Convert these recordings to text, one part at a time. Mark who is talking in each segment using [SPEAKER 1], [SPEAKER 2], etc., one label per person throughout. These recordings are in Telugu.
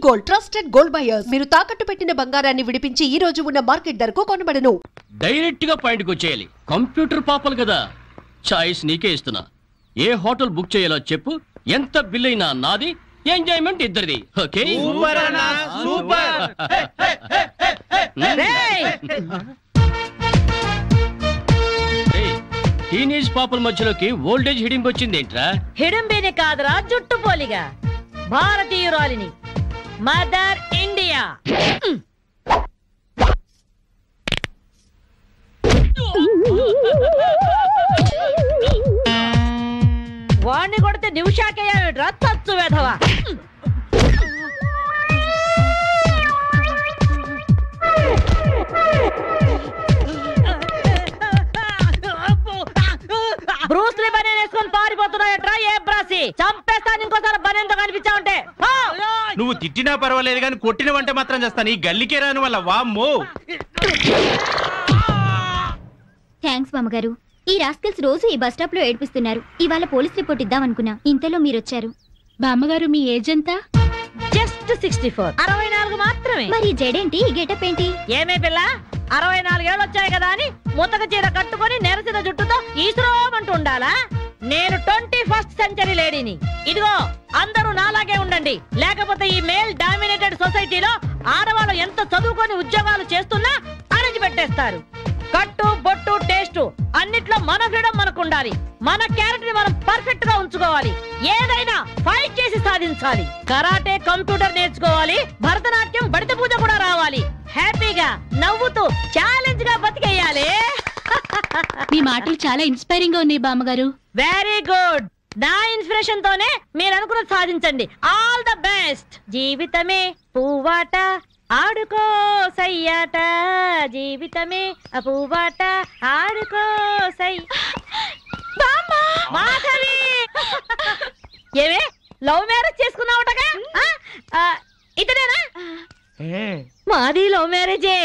[SPEAKER 1] Gold, trusted gold buyers. మీరు తాకట్టు పెట్టిన బంగారాన్ని విడిపించి ఈ రోజు ఉన్న మార్కెట్ ధరకు కొనబడను.
[SPEAKER 2] డైరెక్ట్ గా పాయింట్ కి వచ్చేయాలి. కంప్యూటర్ పాపలు కదా, చాయిస్ నీకే ఇస్తున్నా. ఏ హోటల్ బుక్ చేయాలో చెప్పు, ఎంత బిల్ అయినా నాది, ఎంజాయ్మెంట్ ఇద్దరిది. ఓకే
[SPEAKER 3] సూపర్ అన్నా సూపర్.
[SPEAKER 2] టీనేజ్ పాపల మధ్యలోకి ఓల్డేజ్ హిడింపు వచ్చింది ఏంట్రా?
[SPEAKER 4] హిడింబిని కాదురా, జుట్టు పోలిగా భారతీయురాలిని, మదర్ ఇండియా. వాణ్ణి కొడితే నిమిషాకేయా తచ్చు వెధవా. బ్రూస్లీ బనేన్ వేసుకొని పారిపోతున్నాయట్రా ఏ బ్రాసి. చంపేస్తాను ఇంకోసారి బనేన్తో కనిపించావుంటే.
[SPEAKER 3] నువ్వు తిట్టినా పర్వాలేదు కానీ కొట్టిన వంట మాత్రం చేస్తాను. ఈ గల్లికే రాను వల్ల వామ్మో.
[SPEAKER 5] థ్యాంక్స్ మామగారు. ఈ రాస్కల్స్ రోజు ఈ బస్ స్టాప్ లో ఏడిపిస్తున్నారు. ఇవాళ పోలీస్ రిపోర్ట్ ఇద్దాం అనుకున్నా, ఇంతలో మీరొచ్చారు.
[SPEAKER 6] బామ్మగారు మీ ఏజ్ ఎంత?
[SPEAKER 4] జస్ట్ 64. 64 మాత్రమే.
[SPEAKER 5] మరి జడేంటి, ఈ గెటప్ ఏంటి?
[SPEAKER 4] ఏమే పిల్ల, 64 ఏళ్ళు వచ్చాయి కదా అని ముతక చీర కట్టుకొని నెరసిన జుట్టుతో ఈశ్వరమంటూ ఉండాలా? నేను 21st సెంచరీ లేడీని. ఇదిగో అందరూ నాలాగే ఉండండి, లేకపోతే ఈ మేల్ డామినేటెడ్ సొసైటీలో ఆడవాళ్ళు ఎంత చదువుకొని ఉద్యోగాలు చేస్తున్నా అణచి పెట్టేస్తారు. కట్టు బొట్టు టేస్ట్ అన్నిట్లో మన ఫ్రీడమ్ మనకు ఉండాలి. మన క్యారెక్టర్ ని మనం పర్ఫెక్ట్ గా ఉంచుకోవాలి. ఏదైనా ఫైట్ చేసి సాధించాలి. కరాటే, కంప్యూటర్ నేర్చుకోవాలి. భరతనాట్యం, బడిత పూజ కూడా రావాలి. హ్యాపీగా నవ్వుతూ ఛాలెంజ్ గా బతికేయాలి.
[SPEAKER 6] మీ మాటలు చాలా ఇన్స్పైరింగ్ గా ఉన్నాయి బామ్మగారు.
[SPEAKER 4] Very good. నా ఇన్స్పిరేషన్ తోనే మీరు అనుకున్నది సాధించండి. All the best. జీవితమే పువ్వాట, ఆడుకో సయ్యాట, జీవితమే పువ్వాట, ఆడుకో సై. మాధవి, ఏవే లవ్ మ్యారేజ్ చేసుకున్నావుటగా? ఇతనేనా? మాది లవ్ మ్యారేజే.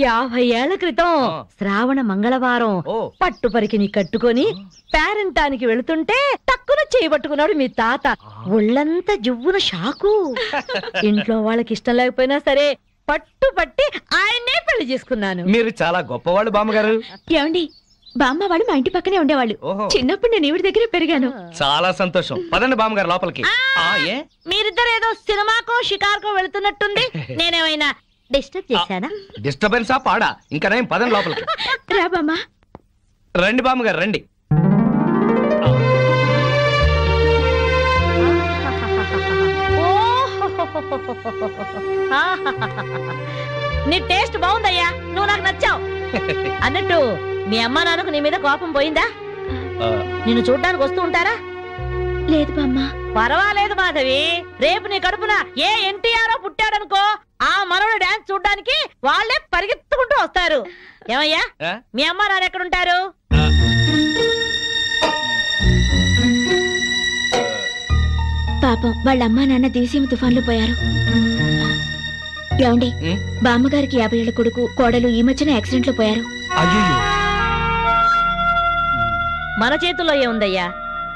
[SPEAKER 4] 50 ఏళ్ల క్రితం శ్రావణ మంగళవారం పట్టు పరికిని కట్టుకొని పేరంటానికి వెళుతుంటే టక్కున చేయబట్టుకున్నాడు మీ తాత. ఒళ్ళంతా జువ్వున షాకు. ఇంట్లో వాళ్ళకి ఇష్టం లేకపోయినా సరే పట్టుపట్టి ఆయన్నే పెళ్లి చేసుకున్నాను.
[SPEAKER 3] మీరు చాలా గొప్పవాళ్ళు బామ్మగారు.
[SPEAKER 6] ఏమండి, బామ్మ వాడు మా ఇంటి పక్కనే ఉండేవాళ్ళు. చిన్నప్పుడు నేను ఈవిడ దగ్గరే పెరిగాను.
[SPEAKER 3] చాలా సంతోషం. పదండి బామ్మగారు లోపలికి.
[SPEAKER 4] మీరిద్దరు ఏదో సినిమాకో షికార్కో వెళుతున్నట్టుంది. నేనేమైనా డిస్టర్బ్ చేశానా?
[SPEAKER 3] డిస్టర్బెన్సా పాడా? ఇంకా నేను పదండి లోపలికి.
[SPEAKER 6] రా బామ్మ.
[SPEAKER 3] రండి బామ్మగారు రండి.
[SPEAKER 4] నీ టేస్ట్ బాగుందయ్యా, నువ్వు నాకు నచ్చావు. అన్నట్టు మీ అమ్మ నాన్నకు నీ మీద కోపం పోయిందా? నిన్ను చూడ్డానికి వస్తూ ఉంటారా?
[SPEAKER 6] లేదు బామ్మ.
[SPEAKER 4] పర్వాలేదు మాధవి, రేపు నీ కడుపున ఏ ఎన్టీఆర్ పుట్టాడనుకో, ఆ మనవడు డాన్స్ చూడ్డానికి వాళ్ళే పరిగెత్తుకుంటూ వస్తారు. ఏమయ్యా, మీ అమ్మ నాన్న ఎక్కడుంటారు?
[SPEAKER 5] పాపం వాళ్ళ అమ్మా నాన్న దివిసీమ తుఫాన్లో పోయారు. ఏమండి, బామ్మగారికి 50 ఏళ్ల కొడుకు కోడలు ఈ మధ్యన యాక్సిడెంట్ లో పోయారు.
[SPEAKER 4] మన చేతుల్లో ఏముందయ్యా,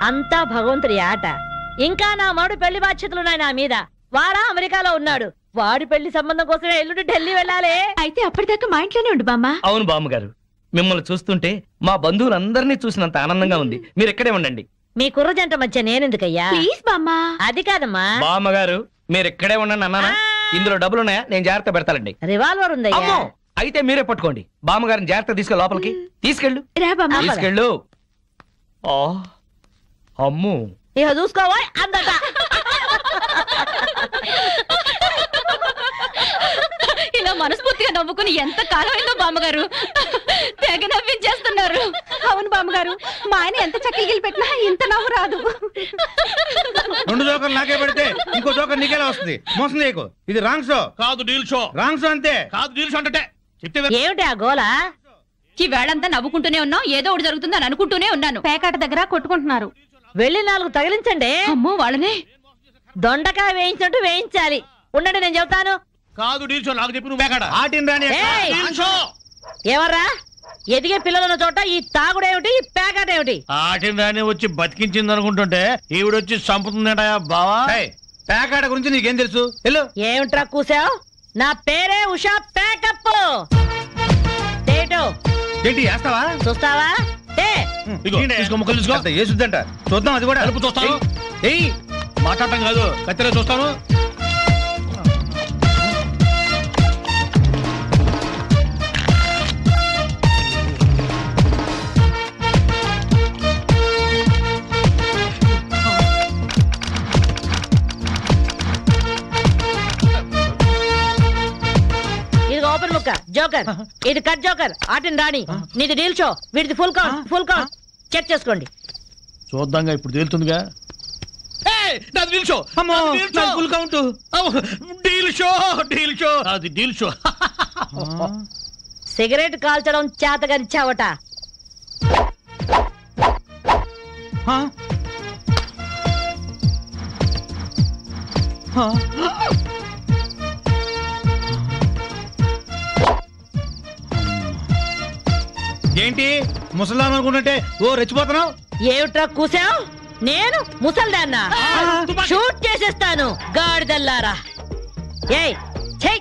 [SPEAKER 4] అంతా భగవంతుడి ఆట. ఇంకా నా మడు పెళ్లి బాధ్యతలున్నాయి నా మీద. వాడా అమెరికాలో ఉన్నాడు. వాడి పెళ్లి సంబంధం కోసమే ఎల్లుండి ఢిల్లీ వెళ్ళాలి.
[SPEAKER 6] అయితే అప్పటిదాకా మా ఇంట్లోనే ఉండు బామ్మ.
[SPEAKER 3] అవును బామ్మగారు, మిమ్మల్ని చూస్తుంటే మా బంధువులందరినీ చూసినంత ఆనందంగా ఉంది. మీరు ఇక్కడే ఉండండి.
[SPEAKER 4] మీ కుర్ర జంట మధ్య నేనెందుకయ్యా?
[SPEAKER 6] ప్లీజ్ బామ్మ.
[SPEAKER 4] అది కాదమ్మా.
[SPEAKER 3] బామ్మగారు మీరు ఇక్కడే ఉండండి అన్నానా? ఇందులో డబ్బులున్నాయా? నేను జాగ్రత్త పెడతానండి.
[SPEAKER 4] రివాల్వర్ ఉందయ్యా.
[SPEAKER 3] అయితే మీరే పట్టుకోండి. బామ్మగారిని జాగ్రత్త తీసుకెళ్ళి లోపలికి తీసుకెళ్ళు. తీసుకెళ్ళు. అమ్ము,
[SPEAKER 4] ఇక చూసుకోవా అందట.
[SPEAKER 6] ఇలా మనస్ఫూర్తిగా నవ్వుకుని ఎంత కాలమైందో బామ్మగారు. తెగ నవ్వించేస్తున్నారు. అవును బామ్మగారు, మా ఆయన ఎంత చక్కగిలి పెట్టినా ఇంత నవ్వు రాదు.
[SPEAKER 7] 2 జోకర్లు నాకే పెడితే ఇంకో జోకర్ నీకేలా వస్తుంది? మోసం చేయకు. ఇది రాంగ్ షో కాదు, డీల్ షో. రాంగ్ షో అంతే కాదు, డీల్ షో అంటే
[SPEAKER 4] ఏమిటి ఆ గోలా?
[SPEAKER 6] ఈ వేళంతా నవ్వుకుంటూనే ఉన్నాం. ఏదో ఒకటి జరుగుతుందని అనుకుంటూనే ఉన్నాను. పేకాట దగ్గర కొట్టుకుంటున్నారు.
[SPEAKER 4] వెళ్ళి 4 తగిలించండి.
[SPEAKER 6] అమ్మో, వాళ్ళనే
[SPEAKER 4] దొండకాయ వేయించినట్టు వేయించాలి. ఉండండి, నేను చెబుతాను.
[SPEAKER 7] కాదు డీల్ షో. నాకు చెప్పి నువ్వు పేకాట ఆటిన్ రాని షో.
[SPEAKER 4] ఎవర్రా ఎదిగే పిల్లలున్న చోట ఈ తాగుడేమిటి, ఈ పేకాటేమిటి?
[SPEAKER 7] ఆటిన్ రాని వచ్చి బతికించింది అనుకుంటుంటే ఈవిడొచ్చి చంపుతుందట బావా. ప్యాకాడ గురించి నీకేం తెలుసు? వెళ్ళు.
[SPEAKER 4] ఏమిట్రా కూసావు? నా పేరే ఉషా ప్యాకప్.
[SPEAKER 7] ఏంటి వేస్తావా?
[SPEAKER 4] చూస్తావా?
[SPEAKER 7] అంత ఏసుద్దంట. చూద్దాం అది కూడా.
[SPEAKER 2] చూస్తాను.
[SPEAKER 7] ఏయ్
[SPEAKER 2] మాట్లాడటం కాదు, కత్తిరే చూస్తాను.
[SPEAKER 4] ఓపెన్ ముక్క జోకర్, ఇది కట్ జోకర్, ఆటిని రాణి, నీది డీల్ షో, వీడిది ఫుల్ కౌంట్ చెక్ చేసుకోండి.
[SPEAKER 2] చూద్దాంగా, ఇప్పుడు తేలుతుందిగా.
[SPEAKER 3] Full count.
[SPEAKER 2] Deal show.
[SPEAKER 4] Cigarette కాల్చడం చేతగరిచావట.
[SPEAKER 7] ఏంటి ముసలాం అనుకుంటుంటే ఓ రెచ్చిపోతున్నావు?
[SPEAKER 4] ఏమిట్రా కూసావు? నేను ముసల్దాన్నా? షూట్ చేసేస్తాను గాడిదల్లారా. ఏయ్ ఛై,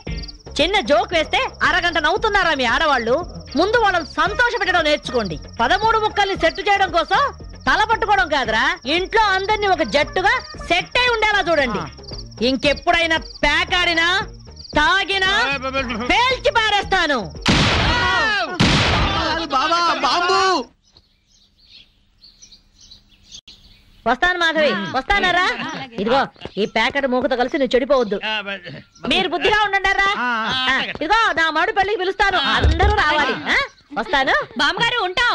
[SPEAKER 4] చిన్న జోక్ వేస్తే అరగంట నవ్వుతున్నారా మీ ఆడవాళ్ళు? ముందు వాళ్ళని సంతోష పెట్టడం నేర్చుకోండి. 13 ముక్కల్ని సెట్ చేయడం కోసం తల పట్టుకోవడం కాదురా, ఇంట్లో అందరినీ ఒక జట్టుగా సెట్ అయి ఉండేలా చూడండి. ఇంకెప్పుడైనా ప్యాక్ ఆడినా తాగినా పేల్చి పారేస్తాను. వస్తాను మాధవి, వస్తానారా? ఇదిగో ఈ ప్యాకెట్ మూకతో కలిసి నువ్వు చెడిపోవద్దు. మీరు బుద్ధిగా ఉండండారా? ఇదిగో నా మడు పెళ్లికి పిలుస్తాను, అందరూ రావాలి. వస్తాను
[SPEAKER 6] బామ్మగారు, ఉంటాం.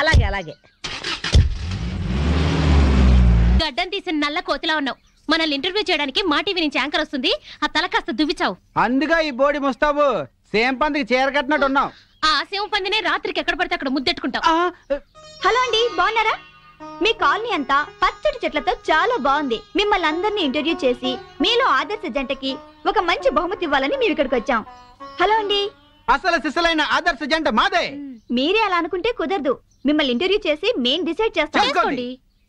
[SPEAKER 4] అలాగే అలాగే.
[SPEAKER 6] గడ్డం తీసిన నల్ల కోతిలా ఉన్నావు. మనల్ని ఇంటర్వ్యూ చేయడానికి మా టీవీ నుంచి యాంకర్ వస్తుంది. ఆ తల కాస్త దువ్విచావు.
[SPEAKER 8] అందుగా ఈ బోడి ముస్తాబు సేమ్ పందికి చీర కట్టినట్టు ఉన్నావు.
[SPEAKER 6] ఆ సేవ పందినే రాత్రికి ఎక్కడ పడితే అక్కడ ముద్దెట్టుకుంటావు.
[SPEAKER 5] హలో అండి, బాగున్నారా? మీ కాలనీ అంతా పచ్చటి చెట్లతో చాలా బాగుంది. మిమ్మల్ని అందరినీ ఇంటర్వ్యూ చేసి మీలో ఆదర్శ జంటకి ఒక మంచి బహుమతి ఇవ్వాలని మేము ఇక్కడికి వచ్చాం. హలో అండి.
[SPEAKER 8] అసలు సిసలైన ఆదర్శ జంట మాదే.
[SPEAKER 5] మీరే అలా అనుకుంటే కుదరదు. మిమ్మల్ని ఇంటర్వ్యూ చేసి మేం డిసైడ్ చేస్తాం.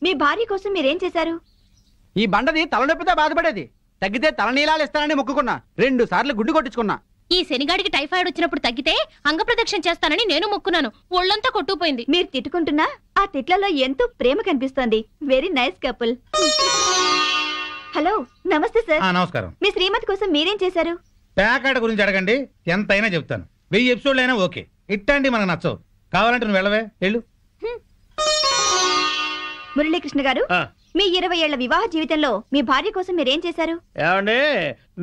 [SPEAKER 5] మీ భార్య కోసం మీరేం చేశారు?
[SPEAKER 8] ఈ బండది తలనొప్పితో బాధపడేది. తగ్గితే తలనీలాలు ఇస్తానని మొక్కుకున్నా. 2 సార్లు గుడ్డు కొట్టించుకున్నా.
[SPEAKER 6] ఈ శనిగాడికి టైఫాయిడ్ వచ్చినప్పుడు తగ్గితే అంగప్రదక్షిణ చేస్తానని నేను మొక్కున్నాను. ఒళ్ళంతా కొట్టుకుపోయింది.
[SPEAKER 5] మీరు తిట్టుకుంటున్నా ఆ తిట్లలో ఎంతో ప్రేమ కనిపిస్తోంది. Very nice couple. హలో, నమస్తే సార్.
[SPEAKER 7] నమస్కారం.
[SPEAKER 5] మీ శ్రీమతి కోసం మీరేం చేశారు?
[SPEAKER 7] ప్యాకాడ గురించి అడగండి, ఎంతైనా చెప్తాను. 1000 ఎపిసోడ్లు అయినా ఓకే. ఇట్టండి మనకు నచ్చవు. కావాలంటే నువ్వు వెళ్ళవే, వెళ్ళు.
[SPEAKER 5] మురళీకృష్ణ గారు, మీ 20 ఏళ్ల వివాహ జీవితంలో మీ భార్య కోసం మీరేం చేశారు?
[SPEAKER 2] ఏమండి,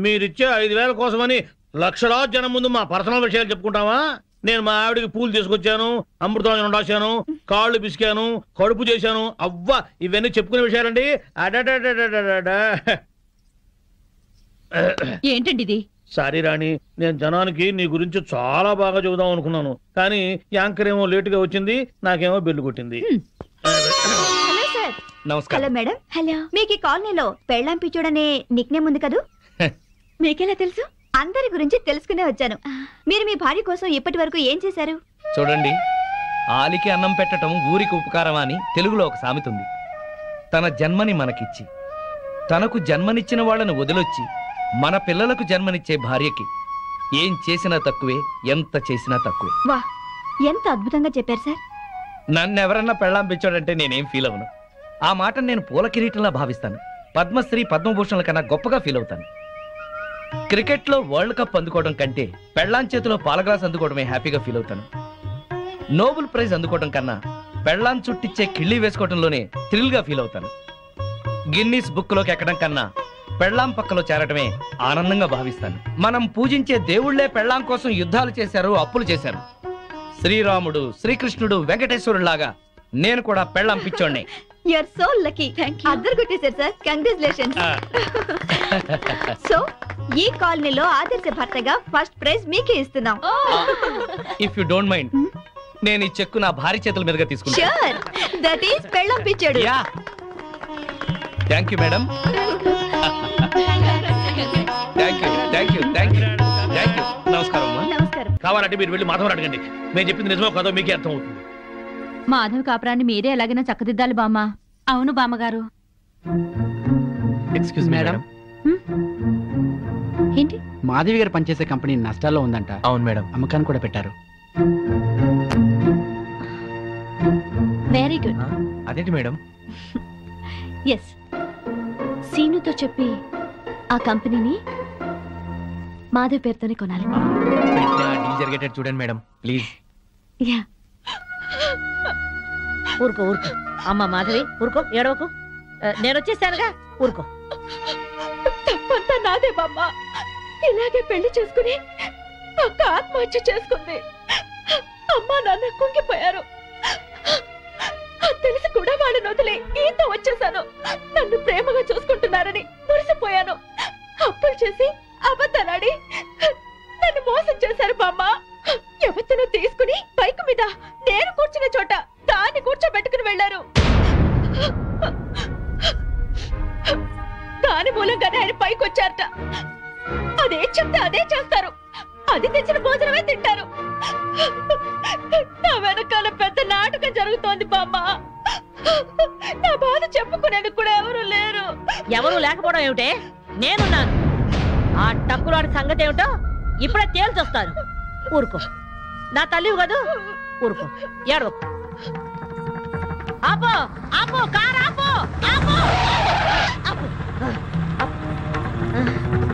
[SPEAKER 2] మీరిచ్చే 5000 కోసమని లక్షలాది జనం ముందు మా పర్సనల్ విషయాలు చెప్పుకుంటావా? నేను మా ఆవిడికి పూలు తీసుకొచ్చాను, అమృతం రాశాను, కాళ్ళు పిసికాను, కడుపు చేశాను. అవ్వా, ఇవన్నీ చెప్పుకునే విషయాలండి.
[SPEAKER 6] ఏంటండి ఇది?
[SPEAKER 2] సారీ రాణి, నేను జనానికి నీ గురించి చాలా బాగా చెబుదాం అనుకున్నాను, కానీ యాంకర్ ఏమో లేటుగా వచ్చింది, నాకేమో బెల్లు కొట్టింది.
[SPEAKER 5] Hello sir.
[SPEAKER 3] నమస్కారం.
[SPEAKER 5] Hello madam. హలో. మీకు ఈ కాలనీలో పెళ్ళాం పిచ్చోడనే నిక్నేమ్ ఉంది కదూ? మీకెలా తెలుసు? అందరి గురించి తెలుసుకునే వచ్చాను. మీరు మీ భార్య కోసం ఇప్పటి వరకు ఏం చేశారు?
[SPEAKER 3] చూడండి, ఆలికి అన్నం పెట్టడం ఊరికి ఉపకారం అని తెలుగులో ఒక సామెత ఉంది. తన జన్మని మనకిచ్చి తనకు జన్మనిచ్చిన వాళ్ళను వదిలొచ్చి మన పిల్లలకు జన్మనిచ్చే భార్యకి ఏం చేసినా తక్కువే, ఎంత చేసినా తక్కువే.
[SPEAKER 5] వా, ఎంత అద్భుతంగా చెప్పారు సార్.
[SPEAKER 3] నన్నెవరన్నా పెళ్ళాం పిచ్చోడంటే నేనేం ఫీల్ అవను. ఆ మాట నేను పూల కిరీటంలా భావిస్తాను. పద్మశ్రీ పద్మభూషణల కన్నా గొప్పగా ఫీల్ అవుతాను. క్రికెట్ లో వరల్డ్ కప్ అందుకోవడం కంటే పెళ్ళాం చేతిలో పాల గ్లాస్ అందుకోవడమే హ్యాపీగా ఫీల్ అవుతాను. నోబెల్ ప్రైజ్ అందుకోవడం కన్నా పెళ్ళాం చుట్టిచ్చే కిళ్ళి వేసుకోవడంలోనే థ్రిల్ గా ఫీల్ అవుతాను. గిన్నీస్ బుక్ లోకి ఎక్కడం కన్నా పెళ్ళాం పక్కలో చేరటమే ఆనందంగా భావిస్తాను. మనం పూజించే దేవుళ్లే పెళ్ళాం కోసం యుద్ధాలు చేశారు, అప్పులు చేశారు. శ్రీరాముడు, శ్రీకృష్ణుడు, వెంకటేశ్వరులాగా నేను కూడా పెళ్ళాం పిచ్చోడ్నే.
[SPEAKER 5] You are so lucky. అద్దరు కొట్టేశారు సార్. కంగ్రాచులేషన్స్. సో ఈ కాలనీలో ఆదర్శ భర్తగా ఫస్ట్ ప్రైజ్ మీకే ఇస్తున్నాం.
[SPEAKER 3] ఇఫ్ యు డోంట్ మైండ్, నేను ఈ చెక్కు నా భార్య చేతుల మీదుగా తీసుకుంటా.
[SPEAKER 5] ష్యూర్, దట్ ఈస్ పెళ్ళాం పిచ్చోడు.
[SPEAKER 3] Yeah, thank you madam. థాంక్యూ. నమస్కారం అమ్మా.
[SPEAKER 5] నమస్కారం.
[SPEAKER 2] కావాలంటే మీరు వెళ్ళి మాధవరావు అడగండి. నేను చెప్పింది నిజమో కాదో మీకే అర్థం అవుతుంది.
[SPEAKER 6] మాధవి కాపురాన్ని మీరే ఎలాగైనా చక్కదిద్దాలి బామ్మ. అవును బామ్మగారు.
[SPEAKER 3] ఎక్స్క్యూజ్ మేడం,
[SPEAKER 6] ఏంటి?
[SPEAKER 8] మాధవి గారు పనిచేసే కంపెనీ నష్టాల్లో ఉందంట.
[SPEAKER 3] అవును మేడం.
[SPEAKER 8] అమ్మకాన్ని కూడా పెట్టారు.
[SPEAKER 6] Very good.
[SPEAKER 3] అదేంటి మేడం?
[SPEAKER 6] ఎస్, సీనుతో చెప్పి ఆ కంపెనీని మాధవ్ పేరుతోనే కొనాలి.
[SPEAKER 3] డీల్ జరిగేటట్టు చూడండి మేడం ప్లీజ్.
[SPEAKER 6] యా.
[SPEAKER 4] ఊరుకో ఊరుకో అమ్మ మాధవి, ఊరుకో, ఏడవకు. నేను వచ్చేసానుగా, ఊరుకో.
[SPEAKER 5] తప్పంతా నాదే బామ్మ. ఇలాగే పెళ్లి చేసుకుని అక్క ఆత్మహత్య చేసుకుంది. అమ్మా నాన్న కుంగిపోయారు. తెలిసి కూడా వాళ్ళని వదిలి ఈత వచ్చేసాను. నన్ను ప్రేమగా చూసుకుంటున్నారని మురిసిపోయాను. అప్పులు చేసి అబద్ధాలాడి నన్ను మోసం చేశారు బామ్మ. ఎవరినో తీసుకుని బైక్ మీద నేను కూర్చున్న చోట దాన్ని కూర్చోబెట్టుకుని వెళ్లారు. దాని మూలంగానే ఆయన పైకి వచ్చారట. అదే చెప్తే అదే చేస్తారు. అది తెచ్చిన భోజనమే తింటారు. నా వెనకాల పెద్ద నాటకం జరుగుతోంది బామ్మ. నా బాధ చెప్పుకునేందుకు కూడా ఎవరు లేరు.
[SPEAKER 4] ఎవరు లేకపోవడం ఏమిటే? నేనున్నాను. ఆ టక్కులాడి సంగతి ఏమిటో ఇప్పుడే తేల్చొస్తాను. ఊరుకో, నా తల్లివి కదూ, ఊరుకో, ఏడవకు. ఆపో ఆపో, కారు ఆపో, ఆపో, ఆపో.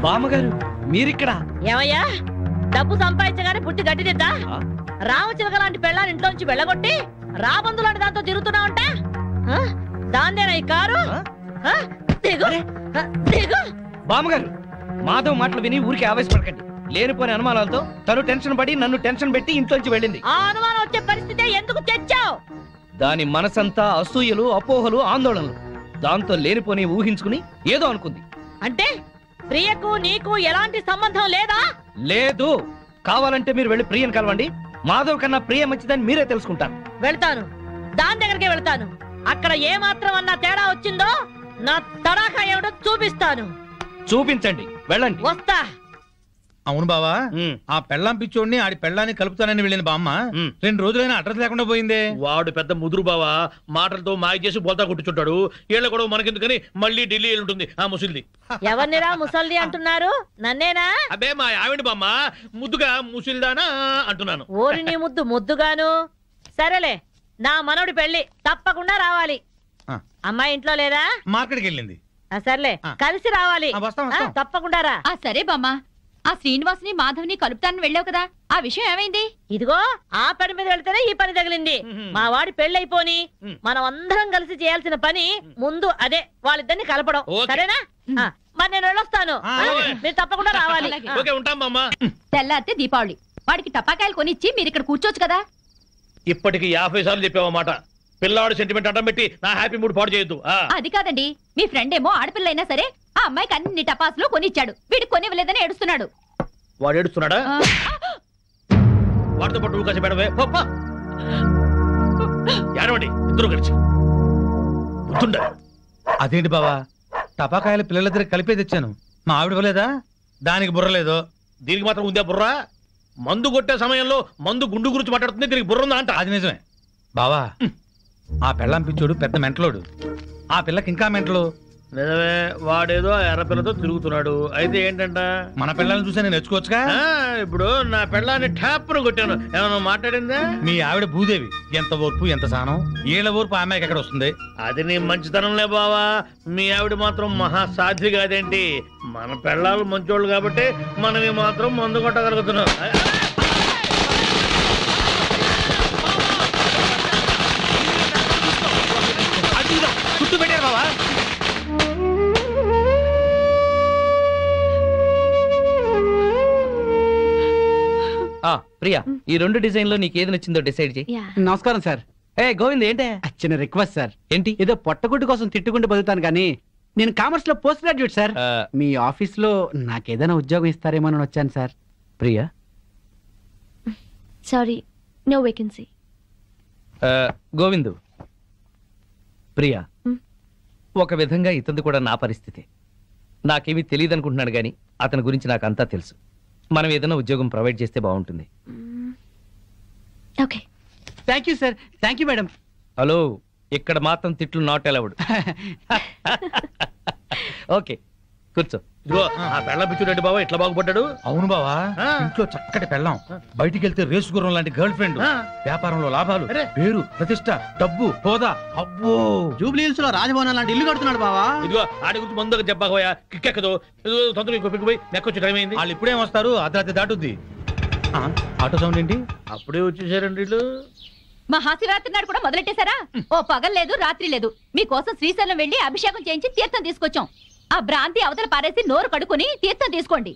[SPEAKER 3] బామ్మగారు మీరిక్కడ?
[SPEAKER 4] ఏమయ్యా, డబ్బు సంపాదించగానే పుట్టి గడ్డిదిద్దా? రామచిలక లాంటి పెళ్ళాన్ని ఇంట్లోంచి వెళ్ళగొట్టి రాబందు లాంటి దాంతో తిరుగుతున్నావంట. దాందేనా ఈ కారు? దిగు, దిగు.
[SPEAKER 3] బామ్మగారు మాధవ్ మాటలు విని ఊరికి ఆవేశపడకండి. లేనిపోయిన అనుమానాలతో తను టెన్షన్ పడి నన్ను టెన్షన్ పెట్టి ఇంట్లోంచి వెళ్ళింది.
[SPEAKER 4] ఆ అనుమానం వచ్చే పరిస్థితి ఎందుకు తెచ్చావు?
[SPEAKER 3] దాని మనసంతా అసూయలు, అపోహలు, ఆందోళనలు. దాంతో లేనిపోని ఊహించుకుని ఏదో అనుకుంది.
[SPEAKER 4] అంటే ప్రియకు నీకు ఎలాంటి సంబంధం లేదా?
[SPEAKER 3] లేదు. కావాలంటే మీరు వెళ్ళి ప్రియని కలవండి. మాధవ్ కన్నా ప్రియ మంచిదని మీరే తెలుసుకుంటారు.
[SPEAKER 4] వెళ్తాను, దాని దగ్గరికే వెళ్తాను. అక్కడ ఏ మాత్రం అన్నా తేడా వచ్చిందో నా తడాఖా ఏమిటో చూపిస్తాను.
[SPEAKER 3] చూపించండి, వెళ్ళండి.
[SPEAKER 4] వస్తా.
[SPEAKER 7] అవును బావా, ఆ పెళ్ళాం పిచ్చోడిని ఆడి పెళ్ళాన్ని కలుపుతానని వెళ్ళిన బామ్మ 2 రోజులైనా అడ్రస్ లేకుండా పోయిందే.
[SPEAKER 2] వాడు పెద్ద ముదురు బావా, మాటలతో మాయ చేసి బోల్తా కొట్టుచుంటాడు. ఏళ్ళ కూడా మనకెందుకని మళ్ళీ ఢిల్లీ ఉంటుంది ఆ ముసిల్ది.
[SPEAKER 4] ఎవరినిరా ముసల్ది అంటున్నారు? నన్నేనా?
[SPEAKER 2] అబ్బే మా ఆవిడ బామ్మ, ముద్దుగా ముసిల్దానా అంటున్నాను.
[SPEAKER 4] ఓరి నీ ముద్దు ముద్దుగాను. సరేలే, నా మనవడి పెళ్లి తప్పకుండా రావాలి. అమ్మాయి ఇంట్లో లేదా?
[SPEAKER 7] మార్కెట్కి వెళ్ళింది.
[SPEAKER 4] సర్లే, కలిసి రావాలి. తప్పకుండా రా.
[SPEAKER 6] సరే బామ్మ. ఆ శ్రీనివాసుని మాధవ్ని కలుపుతానని వెళ్ళావు కదా, ఆ విషయం ఏమైంది?
[SPEAKER 4] ఇదిగో ఆ పని మీద వెళ్తేనే ఈ పని తగిలింది. మా వాడి పెళ్ళైపోని మనం అందరం కలిసి చేయాల్సిన పని ముందు అదే, వాళ్ళిద్దరిని కలపడం. సరేనా? మరి నేను వెళ్ళొస్తాను. మీరు తప్పకుండా రావాలి.
[SPEAKER 6] తెల్లారితే దీపావళి. వాడికి టపాకాయలు కొనిచ్చి మీరు ఇక్కడ కూర్చోవచ్చు కదా.
[SPEAKER 2] ఇప్పటికి 50 సార్లు చెప్పావన్నమాట. పిల్లాడు సెంటిమెంట్ అడ్డం పెట్టి నా హ్యాపీ మూడ్ పాడు చేయొద్దు.
[SPEAKER 6] అది కాదండి, మీ ఫ్రెండ్ ఏమో ఆడపిల్లైనా సరే ఆ అమ్మాయికి అన్ని టపాసులు కొనిచ్చాడు. వీడికి కొనివ్వలేదని ఏడుస్తున్నాడు.
[SPEAKER 2] వాడు ఏడుస్తున్నాడా? వాడితో పాటు నువ్వు కాసి పెడవే. ఏడవండి ఇద్దరు కలిసి.
[SPEAKER 7] అదేంటి బావా, టపాకాయలు పిల్లలిద్దరు కలిపే తెచ్చాను. మా ఆవిడ ఇవ్వలేదా? దానికి బుర్రలేదు.
[SPEAKER 2] దీనికి మాత్రం ఉందే బుర్ర? మందు కొట్టే సమయంలో మందు గుండు గురించి మాట్లాడుతుంది, దీనికి బుర్ర ఉందా అంట.
[SPEAKER 7] అది నిజమే బావా. ఆ పెళ్ళాం పిచ్చోడు పెద్ద మెంటలోడు. ఆ పిల్లకి ఇంకా మెంటలు.
[SPEAKER 2] నిజమే, వాడేదో ఎర్ర పిల్లతో తిరుగుతున్నాడు. అయితే ఏంటంట?
[SPEAKER 7] మన పిల్లల్ని చూసి నేను నేర్చుకోవచ్చుగా.
[SPEAKER 2] ఇప్పుడు నా పిల్లాన్ని ఠాప్ను కొట్టాను, ఏమన్నా మాట్లాడిందా?
[SPEAKER 7] మీ ఆవిడ భూదేవి, ఎంత ఓర్పు ఎంత సహనం. ఏళ్ళ ఓర్పు ఆ అమ్మాయికి ఎక్కడ వస్తుంది?
[SPEAKER 2] అది నీ మంచితనంలే బావా. మీ ఆవిడ మాత్రం మహాసాధ్వి కాదేంటి? మన పిల్లలు మంచోళ్ళు కాబట్టి మనం మాత్రం మందు కొట్టగలుగుతున్నాం.
[SPEAKER 3] చుట్టూ పెట్టారు బావా. ప్రియా, ఈ 2 డిజైన్ లో నీకు ఏది నచ్చిందో డిసైడ్ చేయి.
[SPEAKER 8] నమస్కారం సార్.
[SPEAKER 3] గోవింద్, ఏంటే?
[SPEAKER 8] చిన్న రిక్వెస్ట్ సార్.
[SPEAKER 3] ఏంటి?
[SPEAKER 8] ఏదో పొట్టగుడ్డు కోసం తిట్టుకుంటూ బతుకుతాను కానీ నేను కామర్స్ లో పోస్ట్ గ్రాడ్యుయేట్ సార్. మీ ఆఫీస్ లో నాకేదైనా ఉద్యోగం ఇస్తారేమో వచ్చాను sir.
[SPEAKER 3] Priya,
[SPEAKER 6] sorry, no vacancy.
[SPEAKER 3] Govindu, Priya, ఒక విధంగా ఇతను కూడా నా పరిస్థితి. నాకేమీ తెలియదు అనుకుంటున్నాడు గాని అతని గురించి నాకు అంతా తెలుసు. మనం ఏదైనా ఉద్యోగం ప్రొవైడ్ చేస్తే బాగుంటుంది.
[SPEAKER 6] Okay,
[SPEAKER 8] thank you sir. Thank you madam.
[SPEAKER 3] Hello, ఇక్కడ మాత్రం తిట్లు నాట్ అలౌడ్. ఓకే, కూర్చో.
[SPEAKER 2] ఇదిగో ఆ పెళ్ళ పిచ్చుడండి బాబా ఇట్లా బాగుపడ్డాడు.
[SPEAKER 7] అవును బావా,
[SPEAKER 2] ఆ.
[SPEAKER 7] ఇంట్లో చక్కటి పెళ్ళం, బయటికి వెళ్తే రేసు గుర్రం లాంటి గర్ల్ ఫ్రెండ్,
[SPEAKER 2] ఆ.
[SPEAKER 7] వ్యాపారంలో లాభాలు,
[SPEAKER 2] అరే.
[SPEAKER 7] పేరు, ప్రతిష్ట, డబ్బు, హోదా. అబ్బో,
[SPEAKER 8] జూబ్లీ హిల్స్ లో రాజభవనం లాంటి ఇల్లు కడుతున్నాడు బావా.
[SPEAKER 2] ఇదిగో ఆడి గురించి ముందుగా చెప్పకపోయా కిక్కెక్కదు. తొందరగా ఇంకో పిక్కు పోయి నెక్కొచ్చి టైం అయింది.
[SPEAKER 7] వాళ్ళు ఇప్పుడేం వస్తారు, అర్ధరాత్రి దాటుద్ది. ఆ, ఆటో సౌండ్ ఏంటి?
[SPEAKER 2] అప్పుడే వచ్చేసారండి వీళ్ళు.
[SPEAKER 6] మహాశివరాత్రి నాడు కూడా మొదలెట్టేశారా? ఓ పగలు లేదు రాత్రి లేదు, మీకోసం శ్రీశైలం వెళ్లి అభిషేకం చేయించి తీర్థం తీసుకొచ్చాం. ఆ భ్రాంతి అవతల పారేసి నోరు కడుకుని తీర్థం తీసుకోండి.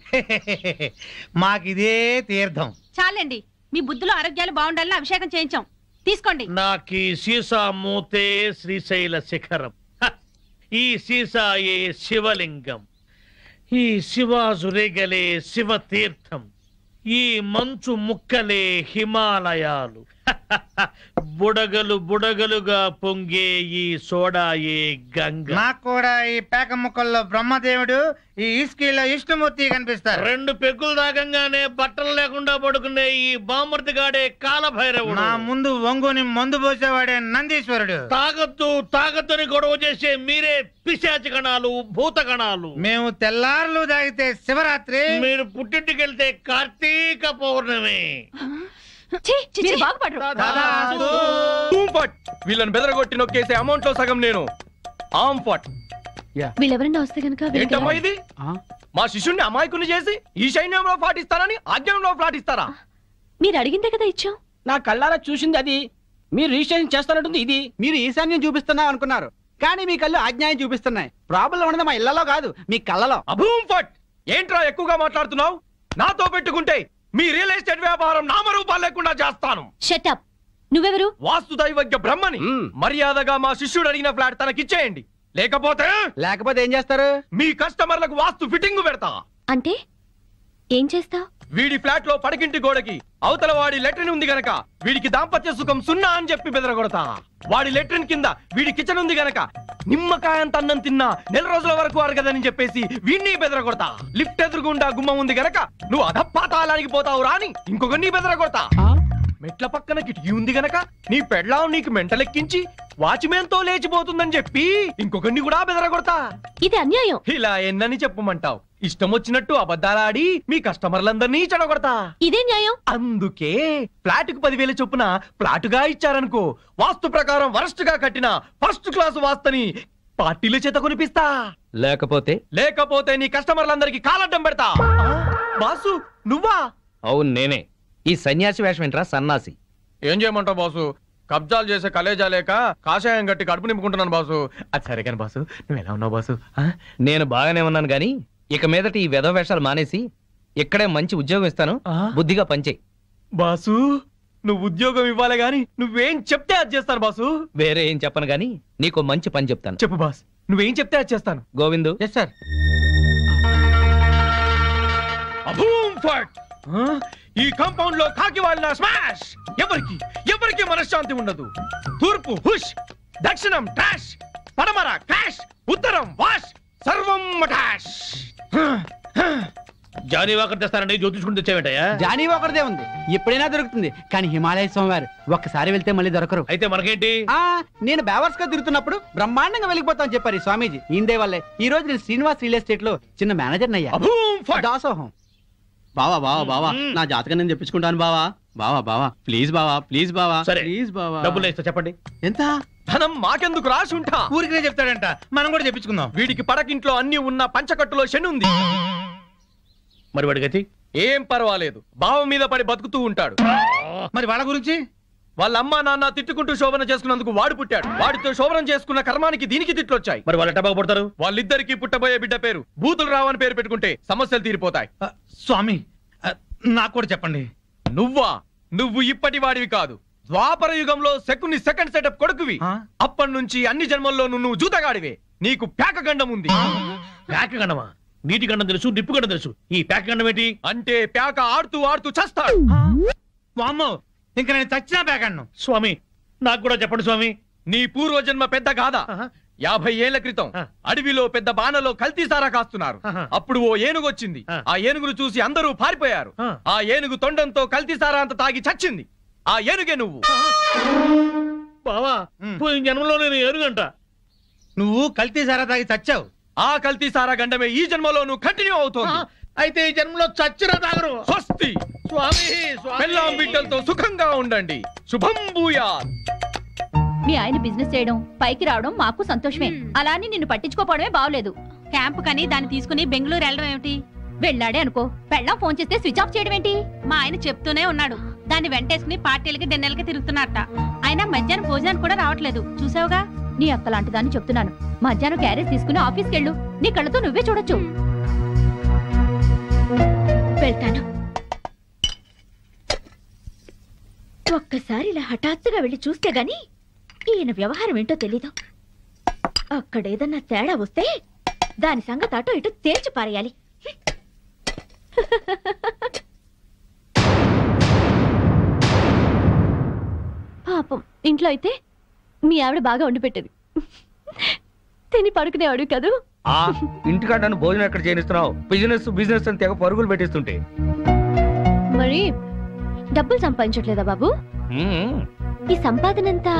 [SPEAKER 7] మాకిదే తీర్థం.
[SPEAKER 6] చాలండి, మీ బుద్ధులు ఆరోగ్యాలు బాగుండాలని అభిషేకం చేయించాం, తీసుకోండి.
[SPEAKER 2] నాకీ సీసా మూతే శ్రీశైల శిఖరం, హ! ఈ సీసాయే శివలింగం, ఈ శివాజురేగలే శివ తీర్థం, ఈ మంచు ముక్కలే హిమాలయాలు, బుడగలు బుడగలుగా పొంగే ఈ సోడాయే గంగ.
[SPEAKER 7] నాకు కూడా ఈ పేక ముక్కల్లో బ్రహ్మదేవుడు, ఈ ఇస్కీలో విష్ణుమూర్తి కనిపిస్తారు.
[SPEAKER 2] 2 పెగ్గులు దాగంగానే బట్టలు లేకుండా పడుకునే ఈ బామర్తిగాడే కాలభైరవుడు.
[SPEAKER 7] నా ముందు వంగుని మందు పోసేవాడే నందీశ్వరుడు.
[SPEAKER 2] తాగొద్దు తాగొద్దని గొడవ చేసే మీరే పిశాచి గణాలు, భూత గణాలు.
[SPEAKER 7] మేము తెల్లార్లు తాగితే శివరాత్రి,
[SPEAKER 2] మీరు పుట్టింటికి వెళ్తే కార్తీక పౌర్ణమి.
[SPEAKER 6] మీరు బాగుపడరు.
[SPEAKER 7] తదాస్తు.
[SPEAKER 3] వీళ్ళని బెదరగొట్టి నొక్కేసే అమౌంట్ లో సగం నేను. ఆమ్ ఫట్.
[SPEAKER 6] వీళ్ళెవరన్నా వస్తే కనుక
[SPEAKER 3] ఏంటమ్మా ఇది? మా శిష్యుణ్ణి అమాయకుని చేసి ఈ సైన్యంలో ఫ్లాట్ ఇస్తారని ఆజ్ఞంలో ఫ్లాట్ ఇస్తారా?
[SPEAKER 6] మీరు అడిగిందే కదా ఇచ్చాం.
[SPEAKER 9] నా కళ్ళారా చూసింది అది. మీరు రిజిస్ట్రేషన్ చేస్తానంటుంది ఇది.
[SPEAKER 8] మీరు ఈశాన్యం చూపిస్తున్నాం అనుకున్నారు, కానీ మీ కళ్ళు ఆజ్ఞాయం చూపిస్తున్నాయి. ప్రాబ్లం ఉన్నది మా ఇళ్లలో కాదు, మీ కళ్ళలో.
[SPEAKER 3] అభూమ్ ఫట్. ఏంట్రా ఎక్కువగా మాట్లాడుతున్నావు? నాతో పెట్టుకుంటే మీ రియల్ ఎస్టేట్ వ్యాపారం నామరూపాలు లేకుండా చేస్తాను.
[SPEAKER 6] షటప్. నువ్వెవరు?
[SPEAKER 3] వాస్తు దైవజ్ఞ బ్రహ్మని. మర్యాదగా మా శిష్యుడు అడిగిన ఫ్లాట్ తనకిచ్చేయండి, లేకపోతే
[SPEAKER 8] ఏం చేస్తారు?
[SPEAKER 3] మీ కస్టమర్లకు వాస్తు ఫిట్టింగ్ పెడతా.
[SPEAKER 6] అంటే ఏం చేస్తావ్?
[SPEAKER 3] వీడి ఫ్లాట్ లో పడకింటి గోడకి అవతల వాడి లెట్రిన్ ఉంది గనక వీడికి దాంపత్య సుఖం 0 అని చెప్పి బెదరగొడతా. వాడి లెట్రిన్ కింద వీడి కిచెన్ ఉంది గనక నిమ్మకాయంత అన్నం తిన్నా 4 రోజుల వరకు అరగదని చెప్పేసి వీడిని బెదరగొడతా. లిఫ్ట్ ఎదురుగుండా గుమ్మం ఉంది గనక నువ్వు అధపాతాళానికి పోతావు రాని ఇంకొకరిని బెదరగొడతా. మెట్ల పక్కన కిటికీ ఉంది గనక నీ పెళ్ళాం నీకు మెంటలెక్కించి వాచ్మెన్ తో లేచిపోతుందని చెప్పి ఇంకొకరిని కూడా బెదరగొడతా.
[SPEAKER 6] ఇది అన్యాయం.
[SPEAKER 3] ఇలా ఎన్నని చెప్పమంటావు? ఇష్టం వచ్చినట్టు అబద్ధాలాడి మీ కస్టమర్లందరినీ చెడగొడతా.
[SPEAKER 6] ఇదే న్యాయం.
[SPEAKER 3] అందుకే ఫ్లాట్ కు 10,000 చొప్పున ఫ్లాటుగా ఇచ్చారనుకో, వాస్తు ప్రకారం వరస్ట్ గా కట్టిన ఫస్ట్ క్లాస్ వాస్తని పార్టీల చేత కొనిపిస్తా. లేకపోతే నీ కస్టమర్లందరికి కాలడ్డం పెడతా. బాసు నువ్వా?
[SPEAKER 10] అవును నేనే. ఈ సన్యాసి వేషం ఏంట్రా సన్నాసి?
[SPEAKER 3] ఏం చేయమంటావు బాసు? కబ్జాలు చేసే కలేజా లేక కాషాయం గట్టి కడుపు నింపుకుంటున్నాను బాసు. అది సరే కానీ బాసు, నువ్వు ఎలా ఉన్నావు బాసు?
[SPEAKER 10] నేను బాగానే ఉన్నాను గాని ఇక మీదట ఈ వెధవ వేషాలు మానేసి ఇక్కడే మంచి ఉద్యోగం ఇస్తాను, బుద్ధిగా పనిచేయి.
[SPEAKER 3] బాసు నువ్వు ఉద్యోగం ఇవ్వాలి గాని నువ్వేం చెప్తే అది చేస్తాను బాసు.
[SPEAKER 10] వేరే ఏం చెప్పను గాని నీకు మంచి పని చెప్తాను.
[SPEAKER 3] చెప్పు బాస్, నువ్వేం చెప్తే అది చేస్తాను.
[SPEAKER 10] గోవిందు.
[SPEAKER 7] Yes sir.
[SPEAKER 3] ఈ కాంపౌండ్ లో కాకి వాళ్ళ స్మాష్. ఎవరికి మనశ్శాంతి ఉండదు. తూర్పు హుష్, దక్షిణం ట్రాష్, పడమర క్రాష్, ఉత్తరం వాష్, సర్వం మటాష్.
[SPEAKER 2] జానీ వాకర్ తెస్తానండి, జ్యోతిష్కుని తెచ్చావేంటయ్యా?
[SPEAKER 8] జానీ ఒకరిదే ఉంది, ఎప్పుడైనా దొరుకుతుంది. కానీ హిమాలయ స్వామివారు ఒక్కసారి వెళ్తే మళ్ళీ దొరకరు.
[SPEAKER 2] అయితే మనకేంటి?
[SPEAKER 8] నేను బేవర్స్ గా తిరుగుతున్నప్పుడు బ్రహ్మాండంగా వెళ్ళిపోతాను చెప్పారు ఈ స్వామీజీ. ఈందే వల్లే ఈ రోజు నేను శ్రీనివాస్ రియల్ ఎస్టేట్ లో చిన్న మేనేజర్ అయ్యా. దాసోహం.
[SPEAKER 9] బావా బావా బావా, నా జాతకం నేను చెప్పించుకుంటాను బావా. బావా బావా ప్లీజ్ బావా, ప్లీజ్ బావా,
[SPEAKER 2] సరే
[SPEAKER 9] ప్లీజ్ బావా.
[SPEAKER 2] డబ్బులు ఇస్తా, చెప్పండి
[SPEAKER 9] ఎంత?
[SPEAKER 3] ధనం మాకెందుకు రాసి ఉంటా.
[SPEAKER 7] ఊరికే చెప్తాడంట, మనం కూడా చెప్పించుకుందాం.
[SPEAKER 3] వీడికి పడకింట్లో అన్ని ఉన్న పంచకట్టులో శని ఉంది.
[SPEAKER 2] మరి వాడికి
[SPEAKER 3] ఏం పర్వాలేదు, బావ మీద పడి బతుకుతూ ఉంటాడు.
[SPEAKER 7] మరి వాళ్ళ గురించి?
[SPEAKER 3] వాళ్ళ అమ్మా నాన్న తిట్టుకుంటూ శోభన చేసుకున్నందుకు వాడు పుట్టాడు. వాడితో శోభనం చేసుకున్న కర్మానికి దీనికి తిట్లొచ్చాయి.
[SPEAKER 2] మరి వాళ్ళు ఎట్ట బాగుపడతారు?
[SPEAKER 3] వాళ్ళిద్దరికి పుట్టబోయే బిడ్డ పేరు బూతులు రావని పేరు పెట్టుకుంటే సమస్యలు తీరిపోతాయి.
[SPEAKER 7] స్వామి నాకు కూడా చెప్పండి.
[SPEAKER 3] నువ్వు ఇప్పటి వాడివి కాదు, ద్వాపర యుగంలో శకుని సెకండ్ సెటప్ కొడుకువి. అప్పటి నుంచి అన్ని జన్మల్లో నువ్వు జూతగాడివే. నీకు ప్యాక గండం ఉంది.
[SPEAKER 2] ప్యాక గండమా? నీటి గండం తెలుసు, నిప్పు గండం తెలుసు, ఈ ప్యాక గండం ఏంటి?
[SPEAKER 3] అంటే ప్యాక ఆడుతూ ఆడుతూ చస్తాడు.
[SPEAKER 7] వామ్మో, ఇంకా నేను చచ్చినా ప్యాకన్ను.
[SPEAKER 2] స్వామి నాకు కూడా చెప్పండి స్వామి.
[SPEAKER 3] నీ పూర్వజన్మ పెద్ద గాథ. 50 ఏళ్ల క్రితం అడవిలో పెద్ద బాణలో కల్తీ సారా కాస్తున్నారు. అప్పుడు ఓ ఏనుగు వచ్చింది. ఆ ఏనుగును చూసి అందరూ పారిపోయారు. ఆ ఏనుగు తొండంతో కల్తీ సారా అంత తాగి చచ్చింది. ఆ ఏనుగే నువ్వు.
[SPEAKER 2] బావా పోయిన జన్మలో నేను ఏనుగంట.
[SPEAKER 7] నువ్వు కల్తీ సారా తాగి చచ్చావు,
[SPEAKER 3] ఆ కల్తీ సారా గండమే ఈ జన్మలోనూ కంటిన్యూ అవుతోంది.
[SPEAKER 2] అయితే ఈ జన్మలో చచ్చినా తాగరు.
[SPEAKER 3] స్వస్తి.
[SPEAKER 2] స్వామి
[SPEAKER 3] పెళ్ళాం బిడ్డలతో సుఖంగా ఉండండి. శుభం భూయాత్.
[SPEAKER 6] మీ ఆయన బిజినెస్ చేయడం పైకి రావడం మాకు సంతోషమే. అలా అని నిన్ను పట్టించుకోపోవడమే బాగలేదు. క్యాంప్ కని దాన్ని తీసుకుని బెంగళూరు వెళ్ళడం ఏమిటి? వెళ్ళాడే అనుకో, పెళ్ళాం ఫోన్ చేస్తే స్విచ్ ఆఫ్ చేయడం ఏంటి? మా ఆయన చెప్తూనే ఉన్నాడు, దాన్ని వెంటేసుకుని పార్టీలకి డిన్నర్లకి తిరుగుతున్నట్ట. ఆయన మధ్యాహ్నం భోజనానికి కూడా రావట్లేదు. చూసావుగా? నీ అక్క లాంటి దాన్ని చెప్తున్నాను. మధ్యాహ్నం క్యారేజ్ తీసుకుని ఆఫీస్కి వెళ్ళు. నీ కళ్ళతో నువ్వే చూడొచ్చు.
[SPEAKER 5] వెళ్తాను. ఒక్కసారి ఇలా హఠాత్తుగా వెళ్ళి చూస్తే గాని ఈయన వ్యవహారం ఏంటో తెలీదు. అక్కడేదన్నా తేడా వస్తే దాని సంగతి అటో ఇటు తేల్చి పారేయాలి.
[SPEAKER 6] పాపం ఇంట్లో అయితే మీ ఆవిడ బాగా వండి పెట్టేది. తిని పడుకునేవాడు కదూ.
[SPEAKER 3] ఆ ఇంటికాడ నన్ను భోజనం ఎక్కడ చేయనిస్తున్నావు? బిజినెస్ బిజినెస్ అని తెగ పరుగులు పెట్టిస్తుంటే.
[SPEAKER 6] మరి డబ్బులు సంపాదించట్లేదా బాబు? ఈ సంపాదనంతా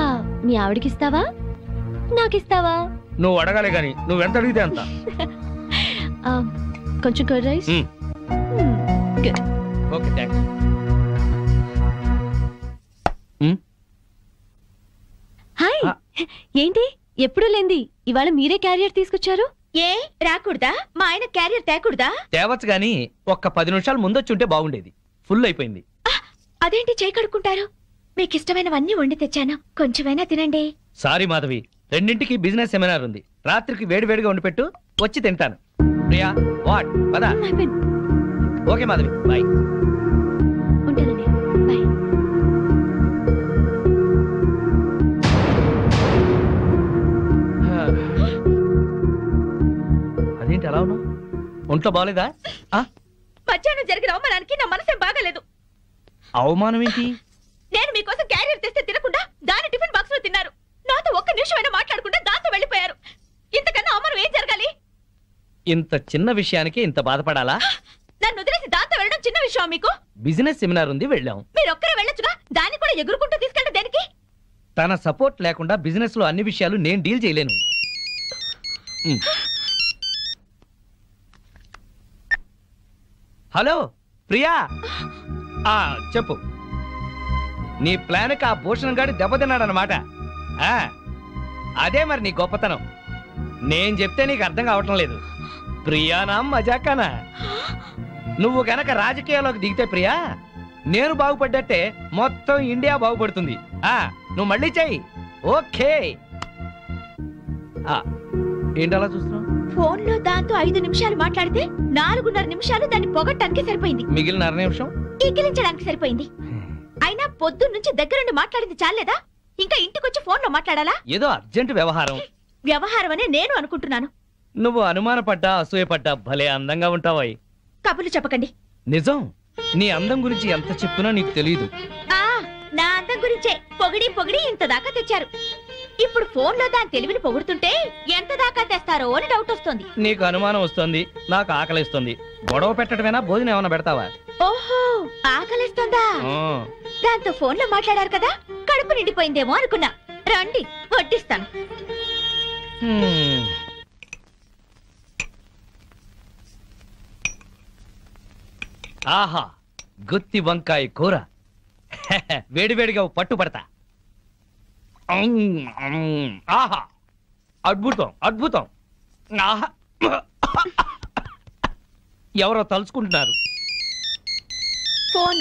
[SPEAKER 6] మీ ఆవిడకిస్తావా, నాకిస్తావా?
[SPEAKER 3] నువ్వు అడగాలే గాని నువ్వెంత అడిగితే అంత.
[SPEAKER 6] కొంచెం curd rice.
[SPEAKER 3] Okay thanks.
[SPEAKER 6] Hi. ఏంటి ఎప్పుడు లేంది ఇవాళ మీరే క్యారియర్ తీసుకొచ్చారు?
[SPEAKER 5] ఏ రాకూడదా? మా ఆయన క్యారియర్ తేకూడదా?
[SPEAKER 3] తేవచ్చు గాని ఒక్క 10 నిమిషాలు ముందొచ్చుంటే బాగుండేది. ఫుల్ అయిపోయింది.
[SPEAKER 5] అదేంటి చేయి కడుక్కుంటారు? మీకు ఇష్టమైనవన్నీ వండి తెచ్చాను, కొంచెమైనా తినండి.
[SPEAKER 3] సారీ మాధవి, 2ంటికి బిజినెస్ సెమినార్ ఉంది. రాత్రికి వేడివేడిగా వండి పెట్టు, వచ్చి తింటాను. ప్రియా వాట్ పదా? Okay Madhavi, bye.
[SPEAKER 5] ఉంటానండి, బాయ్.
[SPEAKER 3] అదేంటి అలా ఉన్నావు? ఒంట్లో బాగాలేదా?
[SPEAKER 5] మధ్యాహ్నం జరిగిన అవమానానికి నా మనసేం బాగాలేదు.
[SPEAKER 3] అవమానం ఏంటి?
[SPEAKER 5] నేను మీకోసం క్యారియర్ తెస్తే తినకుండా దాని టిఫిన్ బాక్స్ లో తిన్నారు. నాతో ఒక్క నిమిషమైనా మాట్లాడకుండా దాంతో వెళ్ళిపోయారు. ఇంతకన్నా అవమానం ఏం జరగాలి?
[SPEAKER 3] ఇంత చిన్న విషయానికి ఇంత బాధపడాలా?
[SPEAKER 5] నన్ను వదిలేసి దాంతో వెళ్ళడం చిన్న విషయం మీకు?
[SPEAKER 3] బిజినెస్ సెమినార్ ఉంది, వెళ్ళాం.
[SPEAKER 5] మీరు ఒక్కరే వెళ్ళొచ్చుగా, దాన్ని కూడా ఎగురుకుంటూ తీసుకెళ్ళడం దేనికి?
[SPEAKER 3] తన సపోర్ట్ లేకుండా బిజినెస్ లో అన్ని విషయాలు నేను డీల్ చేయలేను. హలో ప్రియా, చెప్పు. నీ ప్లాన్కి ఆ భూషణ్ గాడి దెబ్బతిన్నాడనమాట. అదే మరి నీ గొప్పతనం. నేను చెప్తే నీకు అర్థం కావటం లేదు. ప్రియానా మజాకానా? నువ్వు గనక రాజకీయాల్లోకి దిగితే ప్రియా, నేను బాగుపడ్డట్టే మొత్తం ఇండియా బాగుపడుతుంది. నువ్వు మళ్ళీ చెయ్యి. ఓకే. ఏంటి అలా చూస్తున్నావు?
[SPEAKER 5] ఫోన్ లో దాంతో 5 నిమిషాలు మాట్లాడితే 4.5 నిమిషాలు దాన్ని పొగట్టానికి సరిపోయింది.
[SPEAKER 3] మిగిలిన 1/2 నిమిషం
[SPEAKER 5] ఈకిలించడానికి సరిపోయింది. అయినా పొద్దున్నుంచి దగ్గరుండి మాట్లాడింది చాలేదా? ఇంకా ఇంటికొచ్చి ఫోన్ లో మాట్లాడాలా?
[SPEAKER 3] ఏదో అర్జెంట్ వ్యవహారం.
[SPEAKER 5] వ్యవహారం అనే నేను అనుకుంటున్నాను.
[SPEAKER 3] నువ్వు అనుమానపడ్డా అసూయపడ్డా భలే అందంగా ఉంటావాయి.
[SPEAKER 5] కబుర్లు చెప్పకండి.
[SPEAKER 3] నిజం, నీ అందం గురించి ఎంత చెప్పినా నీకు తెలియదు.
[SPEAKER 5] నా అందం గురించే పొగిడి పొగిడి ఇంత దాకా తెచ్చారు. ఇప్పుడు ఫోన్ లో దాని తెలివిని పొగుడుతుంటే ఎంత దాకా తెస్తారో అని డౌట్ వస్తుంది.
[SPEAKER 3] నీకు అనుమానం వస్తుంది, నాకు ఆకలిస్తుంది. గొడవ పెట్టడమేనా, భోజనం ఏమైనా పెడతావా?
[SPEAKER 5] ఓహో, ఆకలిస్తుందా? దాంతో ఫోన్ లో మాట్లాడారు కదా, కడుపు నిండిపోయిందేమో అనుకున్నా. రండి వడ్డిస్తాను.
[SPEAKER 3] ఆహా, గుత్తి వంకాయ కూర. వేడివేడిగా పట్టుపడతా. ఆహా, అద్భుతం అద్భుతం. ఆహా, ఎవరో తలుచుకుంటున్నారు.
[SPEAKER 5] ఫోన్.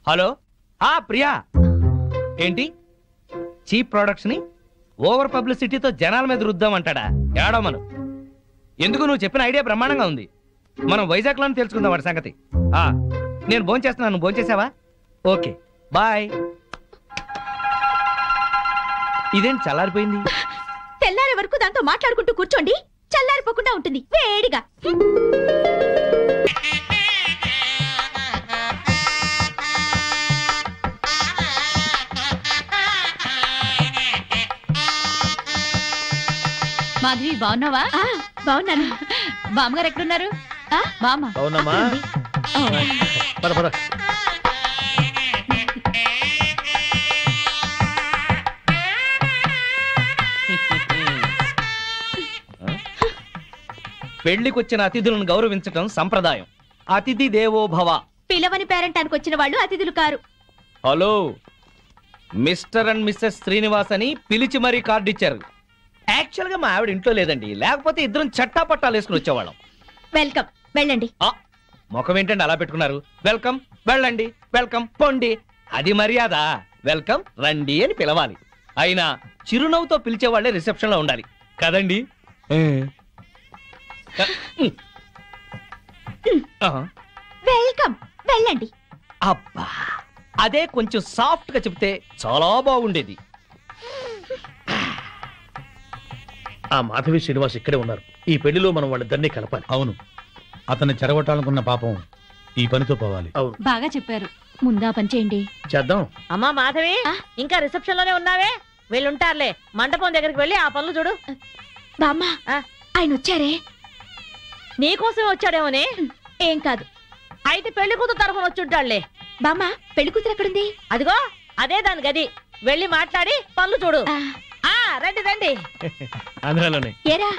[SPEAKER 3] హలో, ప్రియా. ఏంటి చీప్ ప్రొడక్ట్స్ ని ఓవర్ పబ్లిసిటీతో జనాల మీద రుద్దామంటాడా? ఏడమను. ఎందుకు, నువ్వు చెప్పిన ఐడియా బ్రహ్మాండంగా ఉంది. మనం వైజాగ్ లోనే తెలుసుకుందాం వాడి సంగతి. నేను భోంచేస్తున్నాను, నువ్వు భోంచేసావా? Okay bye. ఇదేంటి చల్లారిపోయింది?
[SPEAKER 5] తెల్లారే వరకు దాంతో మాట్లాడుకుంటూ కూర్చోండి, చల్లారిపోకుండా ఉంటుంది వేడిగా.
[SPEAKER 6] మాధవి బాగున్నావా?
[SPEAKER 5] బాగున్నాను.
[SPEAKER 6] బామ్మగారు ఎక్కడున్నారు? బామ్మ
[SPEAKER 2] అవునమ్మా, పద పద.
[SPEAKER 3] పెళ్లికొచ్చిన అతిథులను గౌరవించటం సంప్రదాయం. అతిథి దేవో భవ.
[SPEAKER 6] పిలవని పేరెంటానికి వచ్చిన వాళ్ళు అతిథులు కారు.
[SPEAKER 3] Hello, mister and missus Srinivas అని పిలిచి మరీ కార్డు ఇచ్చారు. యాక్చువల్ గా మా ఆవిడ ఇంట్లో లేదండి, లేకపోతే ఇద్దరం చట్టా పట్టాలు వేసుకుని వచ్చేవాళ్ళం.
[SPEAKER 6] వెల్కమ్, వెళ్ళండి.
[SPEAKER 3] ముఖం ఏంటండి అలా పెట్టుకున్నారు? వెల్కమ్, వెళ్ళండి, వెల్కమ్, పొండి. అది మర్యాద. వెల్కమ్, రండి అని పిలవాలి. అయినా చిరునవ్వుతో పిలిచేవాళ్లే రిసెప్షన్ లో ఉండాలి కదండి.
[SPEAKER 6] వెల్కమ్, వెళ్ళండి.
[SPEAKER 3] అబ్బా, అదే కొంచెం సాఫ్ట్ గా చెప్తే చాలా బాగుండేది.
[SPEAKER 2] ఆ మాధవి శ్రీనివాస్ ఇక్కడే ఉన్నారు. ఈ పెళ్లిలో మనం వాళ్ళిద్దరినీ కలపాలి.
[SPEAKER 7] అవును, అతన్ని చెరగొట్టాలనుకున్న పాపం ఈ పనితో పోవాలి.
[SPEAKER 2] అవును,
[SPEAKER 6] బాగా చెప్పారు. ముందా పని చేయండి.
[SPEAKER 2] చేద్దాం.
[SPEAKER 4] అమ్మా మాధవి, ఇంకా రిసెప్షన్ లోనే ఉన్నావే? వీళ్ళుంటారులే, మండపం దగ్గరికి వెళ్ళి ఆ పనులు చూడు.
[SPEAKER 6] బామ్మ, ఆయన వచ్చారే?
[SPEAKER 4] నీకోసం వచ్చాడేమోనే.
[SPEAKER 6] ఏం కాదు.
[SPEAKER 4] అయితే పెళ్లి కూతురు తరఫున వచ్చుంటాడులే.
[SPEAKER 6] బామ్మ, పెళ్లి కూతురు ఎక్కడుంది?
[SPEAKER 4] అదిగో అదే దాని గది. వెళ్ళి మాట్లాడి పనులు చూడు. రండి రండి.
[SPEAKER 10] అందులోనే
[SPEAKER 6] ఏరా,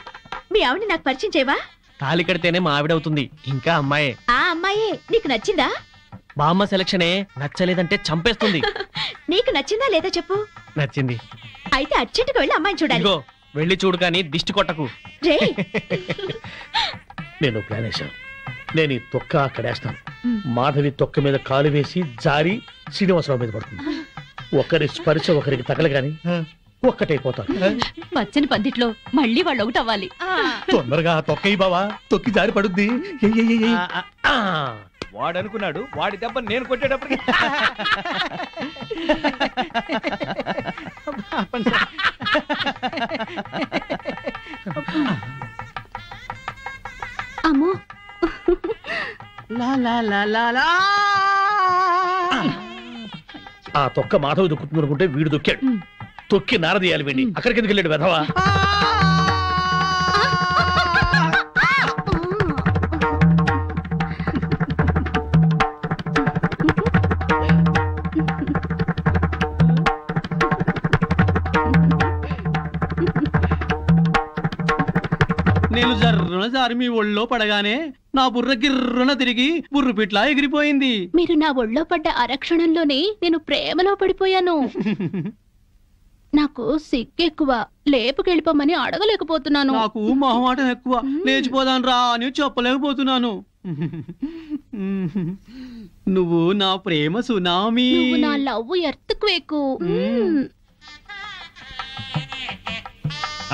[SPEAKER 6] మీ ఆవిడ నాకు పరిచయం చేయవా?
[SPEAKER 10] తాళి కడితేనే మా ఆవిడ అవుతుంది. ఇంకా అమ్మాయే.
[SPEAKER 6] ఆ అమ్మాయే నీకు నచ్చిందా?
[SPEAKER 10] బామ్మ సెలక్షనే నచ్చలేదంటే చంపేస్తుంది.
[SPEAKER 6] నీకు నచ్చిందా లేదా చెప్పు.
[SPEAKER 10] నచ్చింది.
[SPEAKER 6] అయితే అర్జెంటుగా వెళ్ళి అమ్మాయిని చూడాలి.
[SPEAKER 10] ఇదిగో వెళ్ళి చూడు, కానీ దిష్టి కొట్టకు.
[SPEAKER 6] రే,
[SPEAKER 2] నేను ప్లాన్ వేశాను. నేను ఈ తొక్క అక్కడేస్తాను. మాధవి తొక్క మీద కాలు వేసి జారి శ్రీనివాసరావు మీద పడుతుంది. ఒకరి స్పర్శ ఒకరికి తగలగాని ఒక్కటైపోతారు.
[SPEAKER 6] పచ్చని పందిట్లో మళ్ళీ వాళ్ళు ఒకటి అవ్వాలి.
[SPEAKER 7] తొందరగా తొక్కయి బావా, తొక్కి జారి పడుద్ది.
[SPEAKER 3] వాడు అనుకున్నాడు, వాడి దెబ్బ నేను కొట్టేటప్పటికి
[SPEAKER 6] అమ్మో,
[SPEAKER 2] ఆ తొక్క మాధవి దొక్కుతుంది అనుకుంటే వీడు దొక్కాడు. తొక్కి నారదీయాలి వీడిని. అక్కడికి ఎందుకు వెళ్ళాడు వెధవా?
[SPEAKER 9] నేను జర్రున జారి మీ ఒళ్ళో పడగానే నా బుర్ర గిర్రున తిరిగి బుర్రు పిట్లా ఎగిరిపోయింది.
[SPEAKER 6] మీరు నా ఒళ్ళో పడ్డ అరక్షణంలోనే నేను ప్రేమలో పడిపోయాను. నాకు సిగ్గెక్కువ, లేపుకెళ్ళిపోమని అడగలేకపోతున్నాను.
[SPEAKER 9] నాకు మొహమాటం ఎక్కువ, లేచిపోదాను రా అని చెప్పలేకపోతున్నాను. నువ్వు నా ప్రేమ సునామీ.
[SPEAKER 6] నువ్వు నా లవ్ ఎర్త్క్వేక్.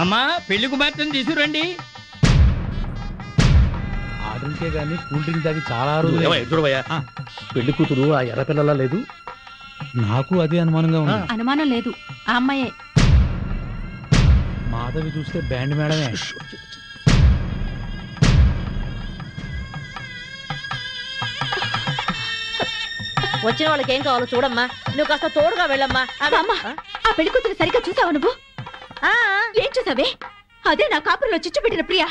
[SPEAKER 3] అమ్మా, పెళ్లి కుమార్తెను తీసుకురండి.
[SPEAKER 7] ఆర్డర్కే గానీ కూల్ డ్రింక్ తాగి చాలా రోజులు.
[SPEAKER 2] ఎదురువయ్యా, పెళ్లి కూతురు ఆ ఎర్ర పిల్లలా లేదు?
[SPEAKER 7] నాకు అదే అనుమానంగా ఉంది.
[SPEAKER 6] అనుమానం లేదు, ఆ అమ్మాయే.
[SPEAKER 7] మాధవి చూస్తే బ్యాండ్ మేడమే.
[SPEAKER 4] వచ్చిన వాళ్ళకి ఏం కావాలో చూడమ్మా. నువ్వు కాస్త తోడుగా వెళ్ళమ్మా.
[SPEAKER 6] అమ్మా, ఆ పెళ్లి కూతురు సరిగ్గా చూసావా నువ్వు? ఏం చూసావే? అదే నా కాపురంలో చిచ్చు పెట్టిన ప్రియా.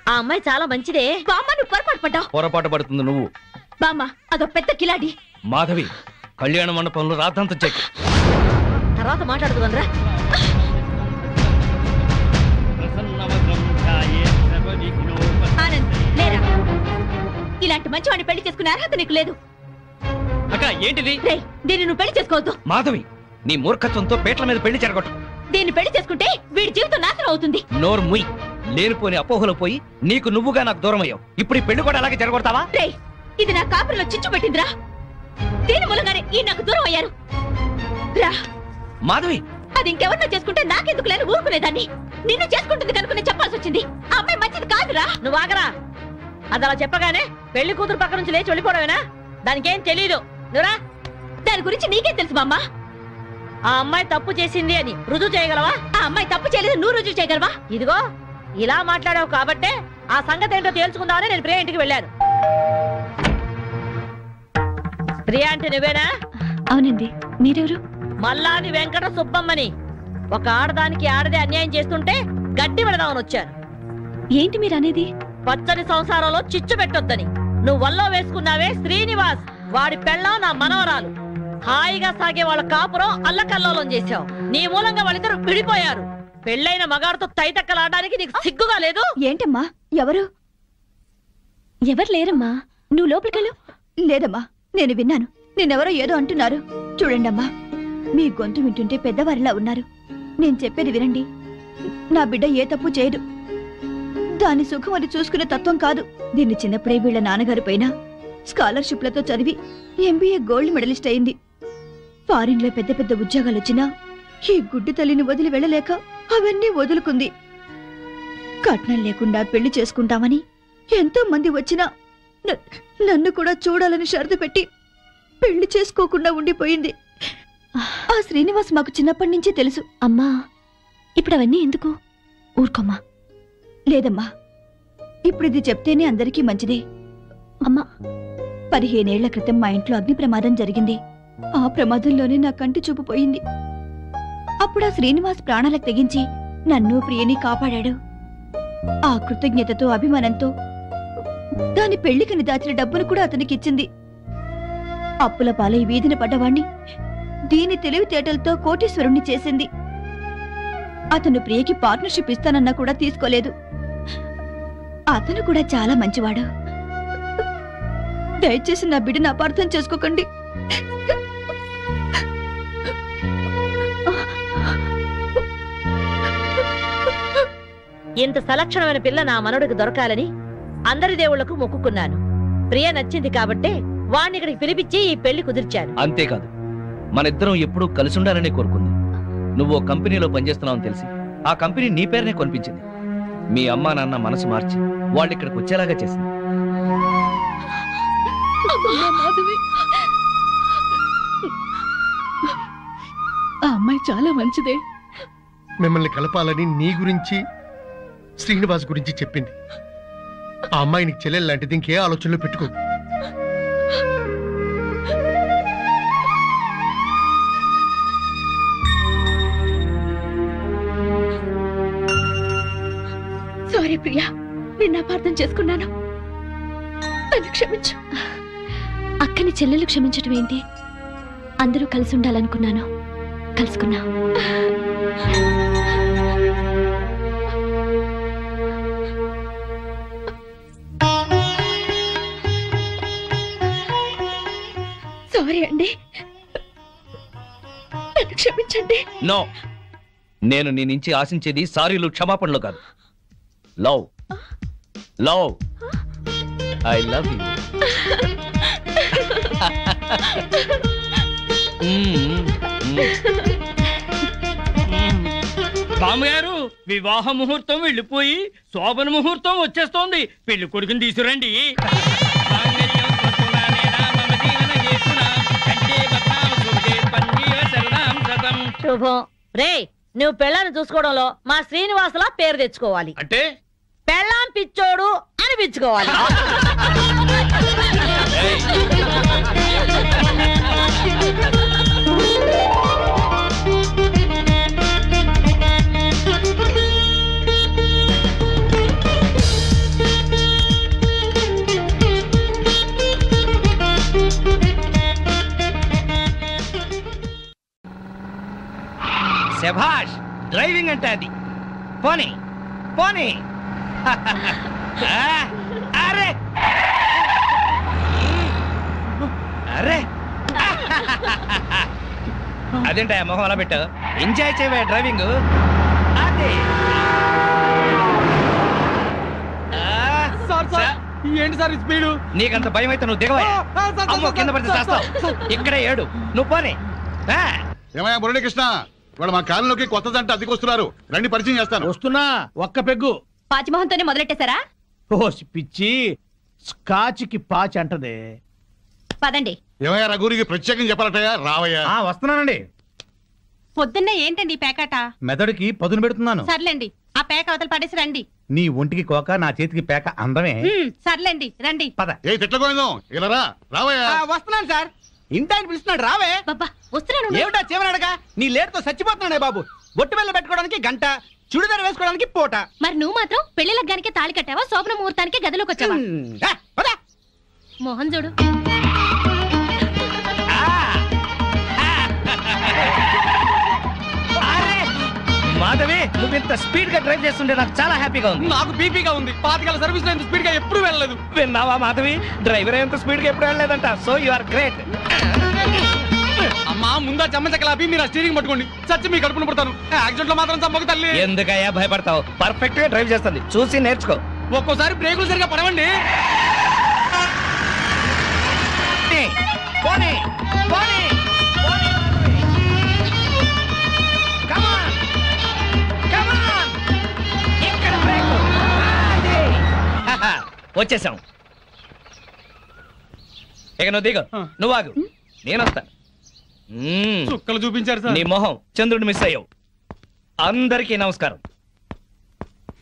[SPEAKER 4] ఆ అమ్మాయి చాలా మంచిదే.
[SPEAKER 6] బామ్మ, నువ్వు పొరపాటు పడ్డావు.
[SPEAKER 3] పొరపాటు పడుతుంది నువ్వు.
[SPEAKER 6] బామ్మ, అదో పెద్ద కిలాడి.
[SPEAKER 3] మాధవి, కళ్యాణ మండపంలో రాద్ధాంతం చెక్.
[SPEAKER 4] తర్వాత మాట్లాడుతుందరా.
[SPEAKER 6] ఆనంద్, లేరా. ఇలాంటి మంచి వాడిని పెళ్లి చేసుకునే అర్హత నీకు లేదు.
[SPEAKER 3] అక్క, ఏంటిది?
[SPEAKER 6] రేయ్, దీన్ని నువ్వు పెళ్లి చేసుకోవద్దు.
[SPEAKER 3] మాధవి, నీ మూర్ఖత్వంతో పేట్ల మీద పెళ్లి జరగొట్టు.
[SPEAKER 6] దీన్ని పెళ్లి చేసుకుంటే వీడి జీవితం నాశనం అవుతుంది.
[SPEAKER 3] నోరు ముయ్. లేనిపోని అపోహలు పోయి నీకు నువ్వుగా నాకు దూరం అయ్యావు. ఇప్పుడు ఈ పెళ్లి కూడా అలాగే జరగొడతావా?
[SPEAKER 6] రేయ్, ఇది నా కాపురంలో చిచ్చు పెట్టిందిరా. దీని మూలంగానే ఈ నాకు దూరం అయ్యారు. రా
[SPEAKER 3] మాధవి,
[SPEAKER 6] అది ఇంకెవరినో చేసుకుంటే నాకెందుకు లేని ఊరుకునేదాన్ని. నిన్ను చేసుకుంటుంది కనుక నేను చెప్పాల్సి వచ్చింది. ఆ అమ్మాయి మంచిది కాదురా.
[SPEAKER 4] నువ్వు ఆగరా. అది అలా చెప్పగానే పెళ్లి కూతురు పక్క నుంచి లేచి వెళ్ళిపోవడమేనా? దానికేం తెలీదు. నువ్వురా.
[SPEAKER 6] దాని గురించి నీకేం తెలుసు బామ్మ?
[SPEAKER 4] ఆ అమ్మాయి తప్పు చేసింది అని రుజువు చేయగలవా?
[SPEAKER 6] ఆ అమ్మాయి తప్పు చేయలేదు, నువ్వు రుజువు చేయగలవా?
[SPEAKER 4] ఇదిగో ఇలా మాట్లాడావు కాబట్టే ఆ సంగతి ఏంటో తేల్చుకుందామని నేను ప్రియా ఇంటికి వెళ్ళాను. ప్రియా అంటే నువ్వేనా?
[SPEAKER 6] అవునండి. మీరెవరు?
[SPEAKER 4] మల్లాది వెంకట సుబ్బమ్మని. ఒక ఆడదానికి ఆడదే అన్యాయం చేస్తుంటే గట్టి పెడదామని వచ్చాను.
[SPEAKER 6] ఏంటి మీరు అనేది?
[SPEAKER 4] పచ్చని సంసారంలో చిచ్చు పెట్టొద్దని. నువ్వు వల్లో వేసుకున్నావే శ్రీనివాస్, వాడి పెళ్ళం నా మనవరాలు. హాయిగా సాగే వాళ్ళ కాపురం అల్లకల్లోలం చేశావు. నీ మూలంగా వాళ్ళిద్దరు విడిపోయారు. పెళ్ళైన మగాడితో తైతక్కలాడడానికి నీకు సిగ్గుగా లేదు?
[SPEAKER 5] ఏంటమ్మా ఎవరు
[SPEAKER 6] లేరమ్మా, నువ్వు లోపలికెళ్ళు.
[SPEAKER 5] లేదమ్మా, నేను విన్నాను. నేనెవరో ఏదో అంటున్నారు. చూడండమ్మా, మీ గొంతు వింటుంటే పెద్దవారిలా ఉన్నారు. నేను చెప్పేది వినండి. నా బిడ్డ ఏ తప్పు చేయదు. దాని సుఖం అది చూసుకునే తత్వం కాదు. దీన్ని చిన్నప్పుడే వీళ్ళ నాన్నగారు పైన స్కాలర్షిప్లతో చదివి ఎంబీఏ గోల్డ్ మెడలిస్ట్ అయింది. ఫారిన్ లో పెద్ద పెద్ద ఉద్యోగాలు వచ్చినా ఈ గుడ్డి తల్లిని వదిలి వెళ్ళలేక అవన్నీ వదులుకుంది. కట్నం లేకుండా పెళ్లి చేసుకుంటామని ఎంతో మంది వచ్చినా నన్ను కూడా చూడాలని షరతు పెట్టి పెళ్లి చేసుకోకుండా ఉండిపోయింది. ఆ శ్రీనివాస్ మాకు చిన్నప్పటి నుంచి తెలుసు.
[SPEAKER 6] అమ్మా, ఇప్పుడు అవన్నీ ఎందుకు? ఊరుకోమ్మా.
[SPEAKER 5] లేదమ్మా, ఇప్పుడు ఇది చెప్తేనే అందరికీ మంచిదే.
[SPEAKER 6] అమ్మా,
[SPEAKER 5] 15 ఏళ్ల క్రితం మా ఇంట్లో అగ్ని ప్రమాదం జరిగింది. ఆ ప్రమాదంలోనే నా కంటి చూపు పోయింది. అప్పుడు ఆ శ్రీనివాస్ ప్రాణాలకు తెగించి నన్ను ప్రియని కాపాడాడు. ఆ కృతజ్ఞతతో అభిమానంతో దాని పెళ్లికని దాచిన డబ్బును కూడా అతనికి ఇచ్చింది. అప్పుల పాలై వీధిన పడ్డవాణ్ణి దీని తెలివితేటలతో కోటీశ్వరుణ్ణి చేసింది. అతను ప్రియకి పార్ట్నర్షిప్ ఇస్తానన్నా కూడా తీసుకోలేదు. అతను కూడా చాలా మంచివాడు. దయచేసి నా బిడ్డను అపార్థం చేసుకోకండి.
[SPEAKER 4] ఇంత సలక్షణమైన పిల్ల నా మనవడికి దొరకాలని అందరి దేవుళ్లకు మొక్కుకున్నాను. ప్రియ నచ్చింది కాబట్టే వాణ్ణి ఇక్కడికి పిలిపించి ఈ పెళ్లి కుదిర్చాను.
[SPEAKER 3] అంతేకాదు, మనిద్దరం ఎప్పుడూ కలిసి ఉండాలని కోరుకుంది. నువ్వు ఓ కంపెనీలో పనిచేస్తున్నావని తెలిసి ఆ కంపెనీ నీ పేరునే కొనిపించింది. మీ అమ్మా నాన్న మనసు మార్చి వాళ్ళు ఇక్కడికి వచ్చేలాగా చేసింది.
[SPEAKER 6] ఆ అమ్మాయి చాలా మంచిదే.
[SPEAKER 11] మిమ్మల్ని కలపాలని నీ గురించి శ్రీనివాస్ గురించి చెప్పింది. ఆ అమ్మాయి నీకు చెల్లెలు లాంటిది, ఇంకే ఆలోచనలో పెట్టుకో.
[SPEAKER 6] సారీ ప్రియా, నిన్ను అపార్థం చేసుకున్నాను. నన్ను క్షమించు. అక్కని చెల్లెలు క్షమించటం ఏంటి? అందరూ కలిసి ఉండాలనుకున్నాను, కలుసుకున్నా. సారీ అండి, నన్ను క్షమించండి.
[SPEAKER 3] నో, నేను నీ నుంచి ఆశించేది సారీలు క్షమాపణలు కాదు. Love, love, I love you.
[SPEAKER 12] బామ్మగారు, వివాహ ముహూర్తం వెళ్ళిపోయి శోభన ముహూర్తం వచ్చేస్తోంది. పెళ్లి కొడుకుని తీసుకురండి.
[SPEAKER 4] శుభం. రే, నువ్వు పెళ్ళాన్ని చూసుకోవడంలో మా శ్రీనివాసులా పేరు తెచ్చుకోవాలి.
[SPEAKER 2] అంటే
[SPEAKER 4] పెళ్ళాం పిచ్చోడు అనిపించుకోవాలి.
[SPEAKER 3] శభాష్, డ్రైవింగ్ అంటే అది. పోనీ పోనీ. అరే అరే, అదేంటా మొహం అలా పెట్టావు? ఎంజాయ్ చేయవా డ్రైవింగ్. అదే
[SPEAKER 8] ఏంటి సార్ స్పీడు?
[SPEAKER 3] నీకంత భయం అయితే నువ్వు దిగవా. అమ్మో, కింద పడితే చేస్తావు. ఇక్కడే ఏడు, నువ్వు పోనీ.
[SPEAKER 13] ఏమయ్యా మురళీకృష్ణ, వాడు మా కాలంలోకి కొత్త జంట అద్దెకొస్తున్నారు. రండి, పరిచయం చేస్తాను.
[SPEAKER 2] వస్తున్నా. ఒక్క పెగ్గు.
[SPEAKER 6] పాచిమోహంతోనే మొదలెట్టేశారా?
[SPEAKER 2] ఓసి పిచ్చి, స్కాచ్కి పాచి అంటదే.
[SPEAKER 6] పదండి.
[SPEAKER 13] ఏమయ్యా రఘురికి ప్రత్యేకం చెప్పాలటయ్యా? రావయ్యా.
[SPEAKER 7] వస్తున్నానండి.
[SPEAKER 6] పొద్దున్నే ఏంటండి పేకాట?
[SPEAKER 7] మెదడుకి పదును పెడుతున్నాను.
[SPEAKER 6] సర్లేండి, ఆ పేక అవతల పడేసి రండి.
[SPEAKER 7] నీ ఒంటికి కోక, నా చేతికి పేక అందమే.
[SPEAKER 6] సర్లేండి, రండి.
[SPEAKER 7] పద.
[SPEAKER 13] ఏ తిట్లకోయిందాం, ఇలా రా. రావయ్యా.
[SPEAKER 8] వస్తున్నాను సార్. ఇంటి ఆయన పిలుస్తున్నాడు, రావే.
[SPEAKER 6] వస్తున్నాను.
[SPEAKER 8] ఏమిటా చివరడగా? నీ లేటుతో చచ్చిపోతున్నాడే బాబు. బొట్టు బెల్ల పెట్టుకోవడానికి గంట, చుడిదారు వేసుకోవడానికి పూట.
[SPEAKER 6] మరి నువ్వు మాత్రం పెళ్లి లగ్గానికి తాళి కట్టావా, శోభన ముహూర్తానికి గదిలోకి వచ్చావా? మోహన్ చూడు.
[SPEAKER 3] మాధవి నువ్వు ఇంత స్పీడ్ గా డ్రైవ్ చేస్తుంటే నాకు చాలా హ్యాపీగా ఉంది.
[SPEAKER 9] నాకు బీపీగా ఉంది. 5 సర్వీస్ లో ఇంత స్పీడ్ గా ఎప్పుడు వెళ్ళలేదు.
[SPEAKER 3] విన్నావా మాధవి, డ్రైవర్ ఎంత స్పీడ్ గా ఎప్పుడు వెళ్ళలేదంట. So you are great.
[SPEAKER 9] అమ్మా ముందా చెమ్మచక్కలాపి మీరు స్టీరింగ్ పట్టుకోండి. చచ్చి మీ కడుపును పుడతాను. యాక్సిడెంట్ లో మాత్రం చంపకు తల్లి.
[SPEAKER 3] ఎందుకయ్యా భయపడతావు? పర్ఫెక్ట్ గా డ్రైవ్ చేస్తుంది, చూసి నేర్చుకో.
[SPEAKER 9] ఒక్కోసారి బ్రేకులు సరిగా పడవండి.
[SPEAKER 3] పోనీ, పోనీ, పోనీ. Come on, come on. ఇక్కడ బ్రేకు. వచ్చేసాం. ఇక నువ్వు దిగు, నువ్వు ఆగు, నేను వస్తా.
[SPEAKER 9] చుక్కలు చూపించారు సార్.
[SPEAKER 3] నీ మొహం చంద్రుడు మిస్ అయ్యావు. అందరికీ నమస్కారం.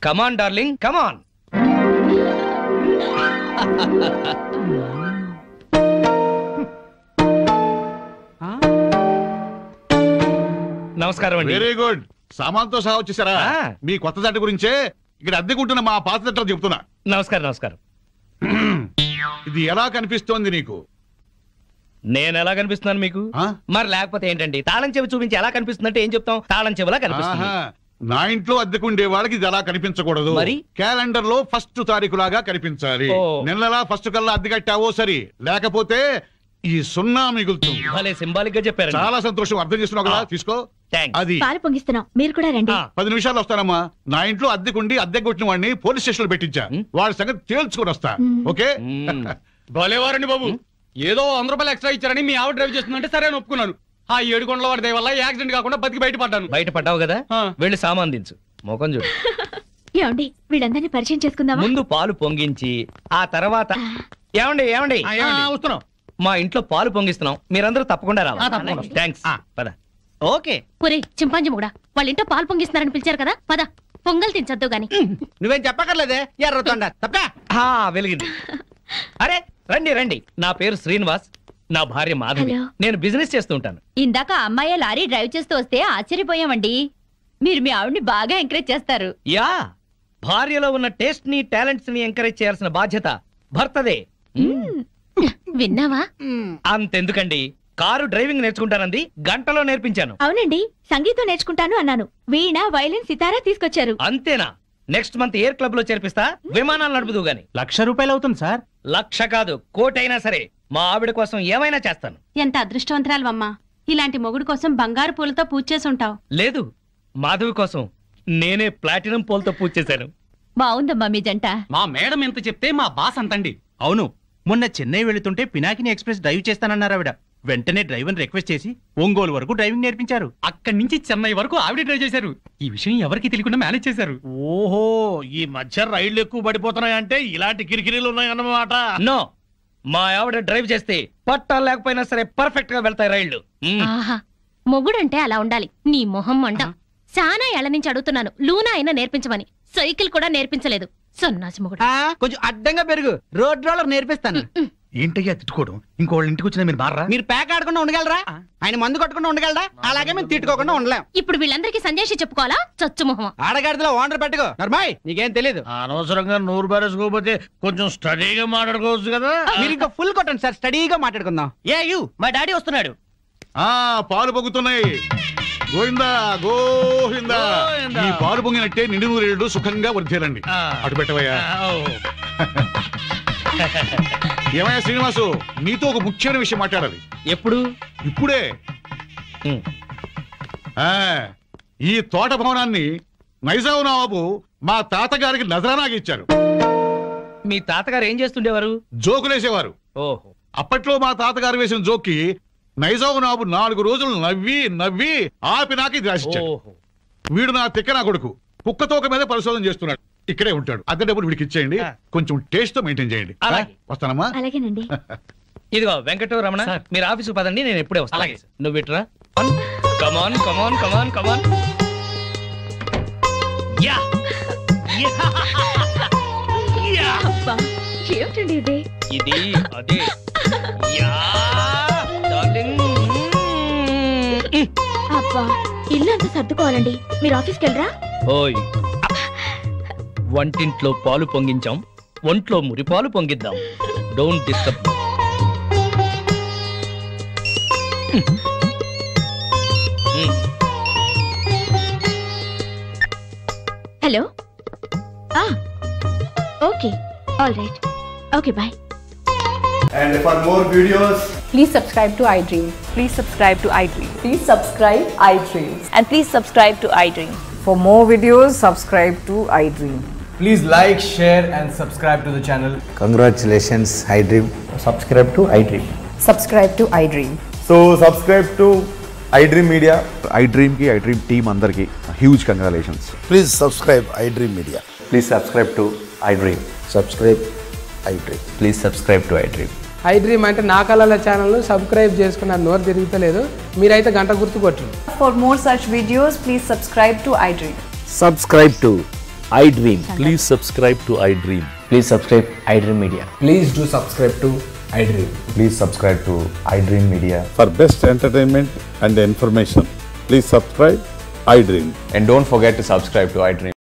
[SPEAKER 3] కమాన్ డార్లింగ్, కమాన్. నమస్కారం అండి.
[SPEAKER 13] Very good. సామాన్తో సహా వచ్చేసారా? మీ కొత్త జంట గురించే ఇక్కడ అద్దెకుంటున్న మా పాత జంటలు చెప్తున్నా.
[SPEAKER 3] నమస్కారం. నమస్కారం.
[SPEAKER 13] ఇది ఎలా కనిపిస్తోంది నీకు?
[SPEAKER 3] నేను ఎలా కనిపిస్తున్నాను మీకు? మరి లేకపోతే ఏంటండి, తాళం చెవి చూపించి ఎలా కనిపిస్తుందంటే ఏం చెప్తాం? తాళం చెవిలా కనిపిస్తుంది.
[SPEAKER 13] నా ఇంట్లో అద్దెకుండే వాళ్ళకి ఇది ఎలా కనిపించకూడదు.
[SPEAKER 3] మరి
[SPEAKER 13] క్యాలెండర్ లో 1st తారీఖు లాగా కనిపించాలి. నెలలా 1st కల్లా అద్దె కట్టావో సరి, లేకపోతే ఈ 0 మిగులుతుంది.
[SPEAKER 3] భలే సింబాలిక్ గా చెప్పారు.
[SPEAKER 13] చాలా సంతోషం. అర్థం చేస్తున్నావు కదా, తీసుకో. అది
[SPEAKER 5] పాలు పొంగిస్తున్నాం, మీరు కూడా రండి.
[SPEAKER 13] 10 నిమిషాలు వస్తానమ్మా. నా ఇంట్లో అద్దెకుండి అద్దె కొట్టిన వాడిని పోలీస్ స్టేషన్ లో పెట్టించా. వాడి సంగతి తేల్చుకొని వస్తా. ఓకే?
[SPEAKER 9] భలేవారండి బాబు. ఏదో 100 రూపాయలు ఎక్స్ట్రా ఇచ్చారని మీ ఆవిడ డ్రైవ్ చేస్తుందంటే సరే అని ఒప్పుకున్నాను. ఆ 7 కొండల వాడి దయ వల్ల యాక్సిడెంట్ కాకుండా బతికి బయటపడ్డాను.
[SPEAKER 3] బయటపడ్డావు కదా, వెళ్ళి సామాన్ దించు. మోకం చూడు.
[SPEAKER 5] ఏమండి, వీళ్ళందరినీ పరిచయం చేసుకుందామా?
[SPEAKER 3] ముందు పాలు పొంగించి ఆ తర్వాత ఏమండి ఏమండి
[SPEAKER 2] వస్తున్నాం.
[SPEAKER 3] మా ఇంట్లో పాలు పొంగిస్తున్నాం, మీరందరూ తప్పకుండా రావాలి. థ్యాంక్స్. పద.
[SPEAKER 6] ఓకే. ఒరే చింపాంజీ కూడా వాళ్ళ ఇంట్లో పాలు పొంగిస్తున్నారని పిలిచారు కదా, పద పొంగల్ తినచద్దు గాని.
[SPEAKER 8] నువ్వేం చెప్పక్కర్లేదే, ఎర్రతొండ తప్ప.
[SPEAKER 3] వెలిగింది. అరే రండి రండి, నా పేరు శ్రీనివాస్, నా భార్య మాధవి.
[SPEAKER 6] హలో.
[SPEAKER 3] నేను బిజినెస్ చేస్తూ ఉంటాను.
[SPEAKER 6] ఇందాక అమ్మాయి లారీ డ్రైవ్ చేస్తూ వస్తే ఆశ్చర్యపోయామండి. మీరు మీ ఆవిడ్ని బాగా ఎంకరేజ్ చేస్తారు.
[SPEAKER 3] యా, భార్యలో ఉన్న టేస్ట్ ని టాలెంట్స్ ని ఎంకరేజ్ చేయాల్సిన బాధ్యత భర్తదే.
[SPEAKER 6] విన్నావా?
[SPEAKER 3] అంతెందుకండి, కారు డ్రైవింగ్ నేర్చుకుంటానంది, గంటలో నేర్పించాను.
[SPEAKER 5] అవునండి, సంగీతం నేర్చుకుంటాను అన్నాను. వీణ, వైలిన్, సితారా తీసుకొచ్చారు.
[SPEAKER 3] అంతేనా? నెక్స్ట్ మంత్ ఎయిర్ క్లబ్ లో చేర్పిస్తా, విమానాలు నడుపుదు గాని.
[SPEAKER 8] 1,00,000 రూపాయలు అవుతుంది సార్.
[SPEAKER 3] 1,00,000 కాదు, 1,00,000 అయినా సరే మా ఆవిడ కోసం ఏమైనా చేస్తాను.
[SPEAKER 6] ఎంత అదృష్టవంతరాలవమ్మా, ఇలాంటి మొగుడు కోసం బంగారు పూలతో పూజ చేసి ఉంటావు.
[SPEAKER 3] లేదు, మాధవి కోసం నేనే ప్లాటినం పూలతో పూజ చేశాను.
[SPEAKER 6] బాగుందమ్మా మీ జంట.
[SPEAKER 9] మా మేడం ఎంత చెప్తే మా బాస్ అంతండి.
[SPEAKER 8] అవును, మొన్న చెన్నై వెళుతుంటే పినాకిని ఎక్స్ప్రెస్ డ్రైవ్ చేస్తానన్నారు ఆవిడ. వెంటనే డ్రైవర్ రిక్వెస్ట్ చేసి ఒంగోలు వరకు డ్రైవింగ్ నేర్పించారు.
[SPEAKER 9] అక్కడి నుంచి చెన్నై వరకు ఆవిడ డ్రైవ్ చేశారు. ఈ విషయం ఎవరికి తెలియకుండా మేనేజ్ చేశారు.
[SPEAKER 2] ఓహో, ఈ మధ్య రైళ్లు ఎక్కువ పడిపోతున్నాయంటే ఇలాంటి కిరికిరీలు ఉన్నాయన్నమాట.
[SPEAKER 3] నో, మా ఆవిడ డ్రైవ్ చేస్తే పట్టాలు లేకపోయినా సరే పర్ఫెక్ట్ గా వెళ్తాయి రైళ్లు.
[SPEAKER 6] ఆహా, మొగుడంటే అలా ఉండాలి. నీ మొహం మండ. చాలా ఏళ్ల నుంచి అడుగుతున్నాను, లూనా అయినా నేర్పించమని. సైకిల్ కూడా నేర్పించలేదు, సన్నాసి మొగుడు.
[SPEAKER 8] కొంచెం అడ్డంగా పెరుగు, రోడ్ రోలర్ నేర్పిస్తాను.
[SPEAKER 7] ఏంటయ్యా తిట్టుకోవడం? ఇంకోళ్ళ ఇంటికి వచ్చినా మీరు మారా?
[SPEAKER 8] మీరు ప్యాక్ ఆడకుండా ఉండగలరా? ఆయన మందు కొట్టకుండా ఉండగలరా? అలాగే మేము తిట్టుకోకుండా ఉండలేం.
[SPEAKER 6] ఇప్పుడు వీళ్ళందరికీ సంజయ్ చెప్పుకోవాలా? చచ్చు మొహం.
[SPEAKER 8] ఆడగాడిలో ఓనర్ పెట్టుకో. నర్మాయ్, నీకేం తెలీదు.
[SPEAKER 2] అనవసరంగా నోరు బారేసుకోకపోతే కొంచెం స్టడీగా మాట్లాడుకోవచ్చు కదా.
[SPEAKER 8] మీరు ఇంకా ఫుల్ కొట్టండి సార్, స్టడీగా మాట్లాడుకుందాం.
[SPEAKER 3] మా డాడీ వస్తున్నాడు.
[SPEAKER 13] పాలు పొంగుతున్నాయి. గోవిందా గోవిందా. ఈ పాలు పొంగినట్టే నిండు నూరేళ్లు సుఖంగా వర్ధేలండి. అటు పెట్టవయ్యా. ఏమయ్యా శ్రీనివాసు, నీతో ఒక ముఖ్యమైన విషయం మాట్లాడాలి.
[SPEAKER 3] ఎప్పుడు?
[SPEAKER 13] ఇప్పుడే. ఈ తోట భవనాన్ని నైజాం నవాబు మా తాతగారికి నజరానాకి ఇచ్చారు.
[SPEAKER 3] మీ తాతగారు ఏం చేస్తుండేవారు?
[SPEAKER 13] జోకులేసేవారు.
[SPEAKER 3] ఓహో.
[SPEAKER 13] అప్పట్లో మా తాతగారు వేసిన జోక్కి నైజాం నవాబు 4 రోజులు నవ్వి నవ్వి ఆపి నాకు ఇది రాసిచ్చాడు. వీడు నా తిక్క నా కొడుకు కుక్కతోక మీద పరిశోధన చేస్తున్నాడు. ఇక్కడే ఉంటాడు. అద్దె డబ్బులు వీడికి ఇచ్చేయండి, కొంచెం టేస్ట్ తో మెయింటైన్ చేయండి. వస్తానమ్మా.
[SPEAKER 5] అలాగేనండి.
[SPEAKER 3] ఇదిగో వెంకట రమణ, మీరు ఆఫీసుకు పదండి, నేను ఎప్పుడే వస్తాను. నువ్వు ఇట్రా. కమాన్ కమాన్ కమాన్ కమాన్.
[SPEAKER 5] ఏమిటండి ఇది?
[SPEAKER 3] ఇది అదే.
[SPEAKER 5] అబ్బా, ఇల్లు అంతా సర్దుకోవాలండి. మీరు ఆఫీస్కి వెళ్ళరా?
[SPEAKER 3] ఓయ్, వంటింట్లో పాలు పొంగించాం, ఒంట్లో మురిపాలు పొంగిద్దాం. Don't disturb.
[SPEAKER 5] Hello okay all right okay bye.
[SPEAKER 14] And for more videos,
[SPEAKER 15] Please subscribe to iDream.
[SPEAKER 16] Please subscribe to iDream.
[SPEAKER 15] Please subscribe iDream.
[SPEAKER 16] And please subscribe to iDream.
[SPEAKER 15] For more videos, subscribe to iDream.
[SPEAKER 14] please like, share and subscribe to the channel.
[SPEAKER 17] Congratulations, iDream. Subscribe to iDream.
[SPEAKER 15] Subscribe to iDream.
[SPEAKER 14] So subscribe to iDream Media. iDream ki iDream team andarki huge congratulations.
[SPEAKER 17] Please subscribe iDream Media.
[SPEAKER 14] Please subscribe to iDream.
[SPEAKER 17] Subscribe iDream.
[SPEAKER 14] Please subscribe to iDream.
[SPEAKER 18] iDream అంటే నా కళల ఛానల్ సబ్స్క్రైబ్ చేసుకున్న నోరు తిరుగుతలేదు మీరైతే గంట గుర్తు కొట్టండి.
[SPEAKER 15] For more such videos, please subscribe to iDream.
[SPEAKER 17] Subscribe to iDream.
[SPEAKER 19] Please subscribe to iDream.
[SPEAKER 17] Please subscribe iDream Media.
[SPEAKER 14] Please do subscribe to iDream.
[SPEAKER 17] Please subscribe to iDream Media.
[SPEAKER 13] For best entertainment and information, please subscribe iDream.
[SPEAKER 14] And don't forget to subscribe to iDream.